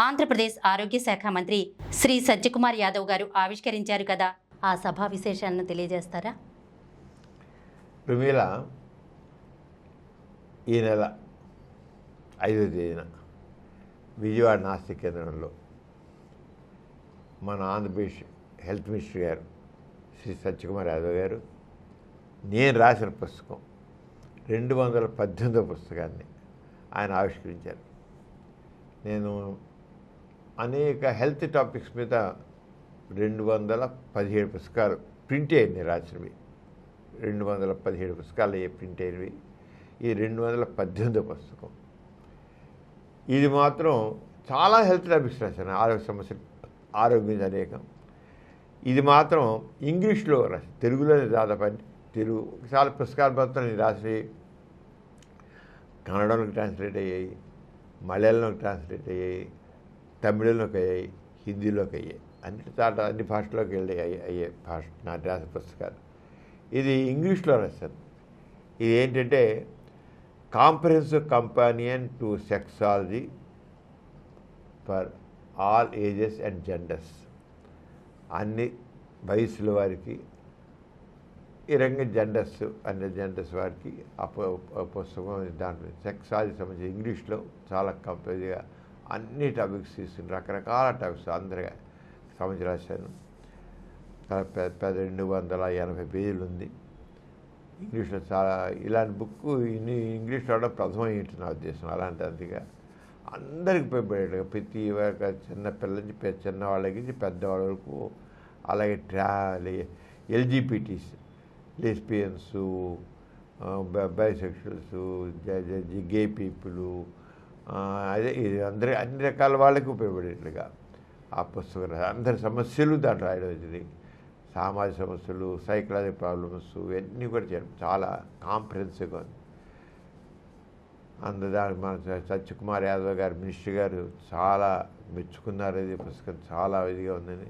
ఆంధ్రప్రదేశ్ ఆరోగ్య శాఖ మంత్రి శ్రీ సత్యకుమార్ యాదవ్ గారు ఆవిష్కరించారు కదా, ఆ సభా విశేషాలను తెలియజేస్తారా? ప్రమీల, ఈ నెల 5వ తేదీన విజయవాడ నాస్తిక కేంద్రంలో మన ఆంధ్రప్రదేశ్ హెల్త్ మినిస్టర్ గారు శ్రీ సత్యకుమార్ యాదవ్ గారు నేను రాసిన పుస్తకం 218వ పుస్తకాన్ని ఆయన ఆవిష్కరించారు. నేను అనేక హెల్త్ టాపిక్స్ మీద 217 పుస్తకాలు ప్రింట్ అయ్యింది, రాసినవి 217 పుస్తకాలు ప్రింట్ అయినవి. ఈ 218వ పుస్తకం ఇది మాత్రం చాలా హెల్త్ టాపిక్స్ రాశాను, ఆరోగ్య సమస్యలు, ఆరోగ్యం అనేకం. ఇది మాత్రం ఇంగ్లీష్లో రాసి, తెలుగులోనే దాదాపు తెలుగు చాలా పుస్తకాలు మొత్తం నేను రాసి కన్నడంలోకి ట్రాన్స్లేట్ అయ్యాయి, మలయాళంలోకి ట్రాన్స్లేట్ అయ్యాయి, తమిళంలోకి అయ్యాయి, హిందీలోకి అయ్యాయి, అన్ని భాషల్లోకి అయ్యాయి భాష నా రాసిన పుస్తకాలు. ఇది ఇంగ్లీష్లో రాశాను. ఇది ఏంటంటే comprehensive companion to sexology for all ages and genders. అన్ని వయసుల వారికి, ఈ రంగం జెండర్స్, అన్ని జెండర్స్ వారికి పుస్తకం. దాంట్లో సెక్సాలజీ సంబంధించి ఇంగ్లీష్లో చాలా కంప్లీట్గా అన్ని టాపిక్స్ తీసుకుని రకరకాల టాపిక్స్ అందరిగా సంబంధించి రాశాను. 280 పేజీలు ఉంది ఇంగ్లీష్లో. చాలా ఇలాంటి బుక్ ఇంగ్లీష్లో రావడం ప్రథమం ఏంటి నా ఉద్దేశం. అలాంటి అంతగా అందరికి ఉపయోగపడేట్టుగా ప్రతి చిన్నపిల్లల నుంచి చిన్నవాళ్ళ నుంచి పెద్దవాళ్ళ వరకు, అలాగే ఎల్జిబిటీస్, లెస్బియన్స్, బైసెక్షువల్స్, గే పీపుల్, అదే ఇది అన్ని రకాల వాళ్ళకి ఉపయోగపడేట్లుగా ఆ పుస్తకం. అందరి సమస్యలు దాంట్లో రాయడం వచ్చింది. సామాజిక సమస్యలు, సైకలాజికల్ ప్రాబ్లమ్స్ ఇవన్నీ కూడా చేయడం చాలా కాంప్రహెన్సివ్గా ఉంది. దానికి మన సత్యకుమార్ యాదవ్ గారు మినిస్టర్ గారు చాలా మెచ్చుకున్నారు. ఇది పుస్తకం చాలా ఇదిగా ఉందని.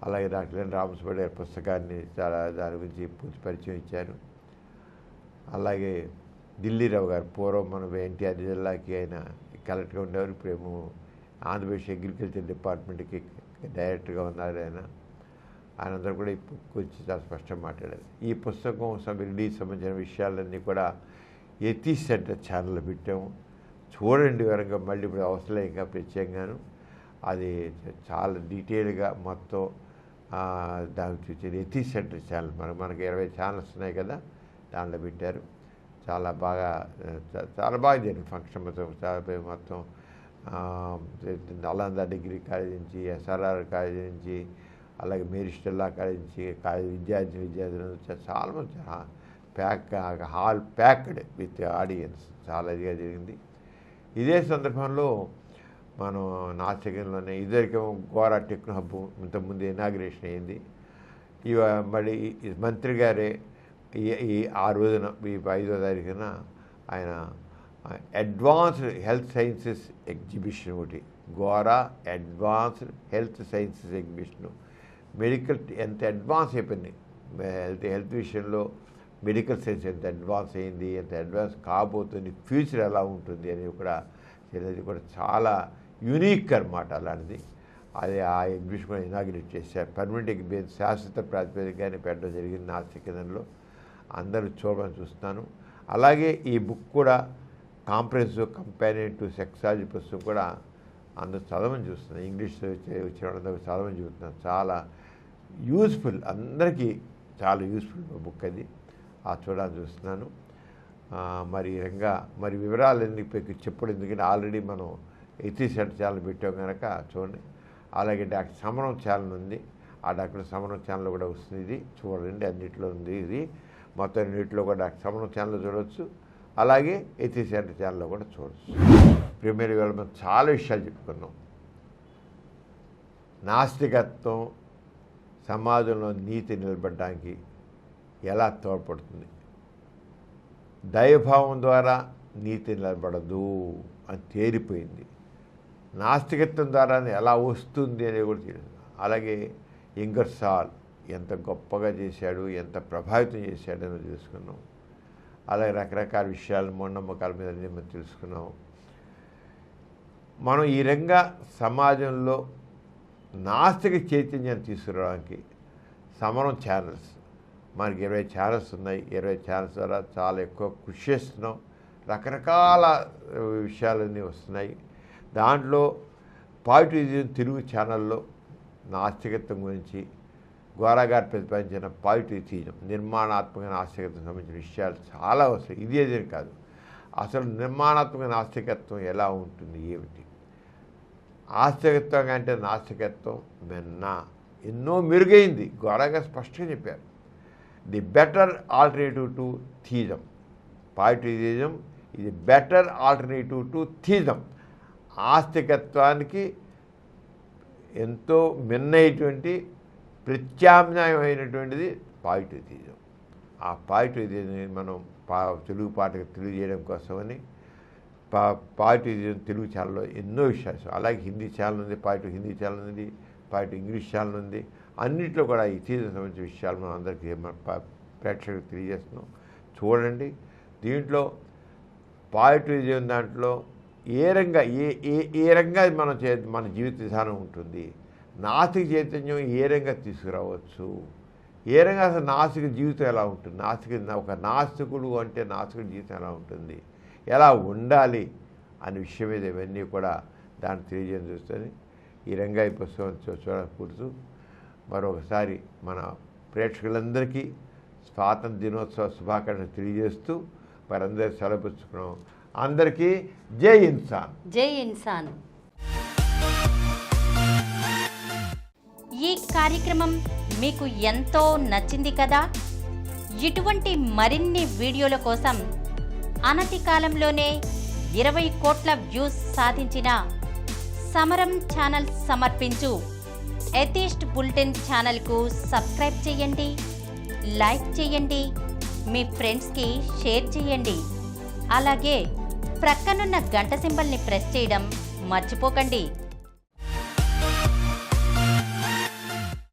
అలాగే డాక్టర్ ఎన్ రామసుబ్బారెడ్డి గారి పుస్తకాన్ని చాలా దాని గురించి పూర్తి పరిచయం ఇచ్చారు. అలాగే ఢిల్లీరావు గారు పూర్వం మన ఎన్టీఆర్ జిల్లాకి ఆయన కలెక్టర్గా ఉండేవారు, ఇప్పుడేమో ఆంధ్రప్రదేశ్ అగ్రికల్చర్ డిపార్ట్మెంట్కి డైరెక్టర్గా ఉన్నారు ఆయన. ఆయనందరూ కూడా ఈ బుక్ గురించి చాలా స్పష్టంగా మాట్లాడారు. ఈ పుస్తకం రిలీజ్ సంబంధించిన విషయాలన్నీ కూడా ఎథిక్స్ సెంటర్ ఛానల్లో పెట్టాము, చూడండి వివరంగా. మళ్ళీ ఇప్పుడు అవసరం ఇంకా ప్రత్యేకంగాను అది చాలా డీటెయిల్గా మొత్తం దానికి చూసారు. ఎథిక్స్ సెంటర్ ఛానల్ మనకి 20 ఛానల్స్ ఉన్నాయి కదా, దాంట్లో పెట్టారు. చాలా బాగా జరిగింది ఫంక్షన్ మొత్తం. నలంద డిగ్రీ కాలేజ్ నుంచి, ఎస్ఆర్ఆర్ కాలేజ్ నుంచి, అలాగే మేరీ స్టెల్లా కాలేజ్ నుంచి విద్యార్థులు చాలామంది హాల్ ప్యాక్డ్ విత్ ఆడియన్స్. చాలా ఇదిగా జరిగింది. ఇదే సందర్భంలో మనం నాసికంలోనే ఇద్దరికేమో గోరా టెక్నో హబ్ ఇంతకుముందు ఇనాగ్రేషన్ అయింది. మళ్ళీ మంత్రి గారే ఆ రోజున ఈ 5వ తారీఖున ఆయన అడ్వాన్స్డ్ హెల్త్ సైన్సెస్ ఎగ్జిబిషన్ ఒకటి, Gora advanced health sciences exhibition. Medical ఎంత అడ్వాన్స్ అయిపోయింది, హెల్త్ విషయంలో మెడికల్ సైన్స్ ఎంత అడ్వాన్స్ అయింది, ఎంత అడ్వాన్స్ కాబోతుంది, ఫ్యూచర్ ఎలా ఉంటుంది అనేది కూడా తెలియదు. కూడా చాలా యూనిక్ అన్నమాట అలాంటిది. అది ఆ ఎగ్జిబిషన్ కూడా ఇనాగ్రేట్ చేశారు. పర్మనెంట్ ఎగ్జిబిషన్ శాశ్వత ప్రాతిపదికగానే పెట్టడం జరిగింది నాస్తిక కేంద్రంలో. అందరూ చూడమని చూస్తున్నాను. అలాగే ఈ బుక్ కూడా కాంప్రహెన్సివ్ కంపానియన్ టు సెక్సాలజీ పుస్తకం కూడా అందరూ చదవమని చూస్తున్నాను. ఇంగ్లీష్ వచ్చిన వాళ్ళందరూ చదవమని చూస్తున్నాను. చాలా యూస్ఫుల్, అందరికీ చాలా యూస్ఫుల్ బుక్ అది. చూడాలని చూస్తున్నాను. మరి వివరాలన్నీ చెప్పడం ఎందుకంటే ఆల్రెడీ మనం ఎథిక్స్ సెంటర్ ఛానల్ పెట్టాం కనుక చూడండి. అలాగే డాక్టర్ సమరం ఛానల్ ఉంది, ఆ డాక్టర్ సమరం ఛానల్ కూడా వస్తుంది. ఇది చూడండి, అన్నింటిలో ఉంది. ఇది మొత్తం రెండింటిలో కూడా డాక్టర్ సమరం ఛానల్లో చూడవచ్చు, అలాగే ఎథిక్స్ సెంటర్ ఛానల్లో కూడా చూడవచ్చు. ప్రీమియర్ వేళ మనం చాలా విషయాలు చెప్పుకున్నాం. నాస్తికత్వం సమాజంలో నీతి నిలబడడానికి ఎలా తోడ్పడుతుంది, దైవభావం ద్వారా నీతి నిలబడదు అని తేలిపోయింది. నాస్తికత్వం ద్వారా ఎలా వస్తుంది అనేది కూడా తెలియదు. అలాగే ఇంగర్సాల్ ఎంత గొప్పగా చేశాడు, ఎంత ప్రభావితం చేశాడని తెలుసుకున్నాం. అలాగే రకరకాల విషయాలు మూఢనమ్మకాల మీద అన్నీ మనం తెలుసుకున్నాం. మనం ఈ రంగా సమాజంలో నాస్తిక చైతన్యాన్ని తీసుకురావడానికి సమరం ఛానల్స్, మనకి 20 ఛానల్స్ ఉన్నాయి. 20 ఛానల్స్ ద్వారా చాలా ఎక్కువ కృషి చేస్తున్నాం. రకరకాల విషయాలన్నీ వస్తున్నాయి. దాంట్లో పాజిటివిజం తెలుగు ఛానల్లో నాస్తికత్వం గురించి గోరా గారు ప్రతిపాదించిన పాజిటివిజం, నిర్మాణాత్మక నాస్తికత్వం సంబంధించిన విషయాలు చాలా వస్తాయి. ఇదే కాదు, అసలు నిర్మాణాత్మక నాస్తికత్వం ఎలా ఉంటుంది, ఏమిటి, ఆస్తికత్వం అంటే నాస్తికత్వం మిన్న ఎన్నో మెరుగైంది. గోరా గారు స్పష్టంగా చెప్పారు. The better alternative to theism, positivism ఇది బెటర్ ఆల్టర్నేటివ్ టు థీజం. ఆస్తికత్వానికి ఎంతో మిన్నైనటువంటి ప్రత్యామ్నాయమైనటువంటిది పాజిటివిజం. ఆ పాజిటివిజం మనం తెలుగు పాటకు తెలియజేయడం కోసమని పాజిటివిజం తెలుగు ఛానల్లో ఎన్నో విషయాలు, అలాగే హిందీ ఛానల్ ఉంది, పాజిటివ్ హిందీ ఛానల్ ఉంది, పాజిటివ్ ఇంగ్లీష్ ఛానల్ ఉంది. అన్నింటిలో కూడా ఈ థీజం సంబంధించిన విషయాలు మనం అందరికీ ప్రేక్షకులకు తెలియజేస్తున్నాం. చూడండి, దీంట్లో పాజిటివిజం దాంట్లో ఏ రంగా మన జీవిత విధానం ఉంటుంది, నాస్తిక చైతన్యం ఏ రంగా తీసుకురావచ్చు, ఏ రంగా అసలు నాస్తిక జీవితం ఎలా ఉంటుంది, ఒక నాస్తికుడు అంటే నాస్తికుడి జీవితం ఎలా ఉంటుంది, ఎలా ఉండాలి అనే విషయం మీద ఇవన్నీ కూడా దాన్ని తెలియజేయడం చూస్తుంది. ఈ రంగా ఈ పుస్తకం చూడకూడదు. మరొకసారి మన ప్రేక్షకులందరికీ స్వాతంత్ర దినోత్సవ శుభాకాంక్షలు తెలియజేస్తూ మరందరూ సెలవుపుచ్చుకున్నాం. అందరికీ జై ఇన్సాన్. జై ఇన్సాన్. ఈ కార్యక్రమం మీకు ఎంతో నచ్చింది కదా. ఇటువంటి మరిన్ని వీడియోల కోసం అనతి కాలంలోనే 20 కోట్ల వ్యూస్ సాధించిన సమరం ఛానల్ సమర్పించు ఎథిస్ట్ బులెటిన్ ఛానల్కు సబ్స్క్రైబ్ చేయండి, లైక్ చేయండి, మీ ఫ్రెండ్స్కి షేర్ చేయండి. అలాగే ప్రక్కనున్న గంట సింబల్ని ప్రెస్ చేయడం మర్చిపోకండి.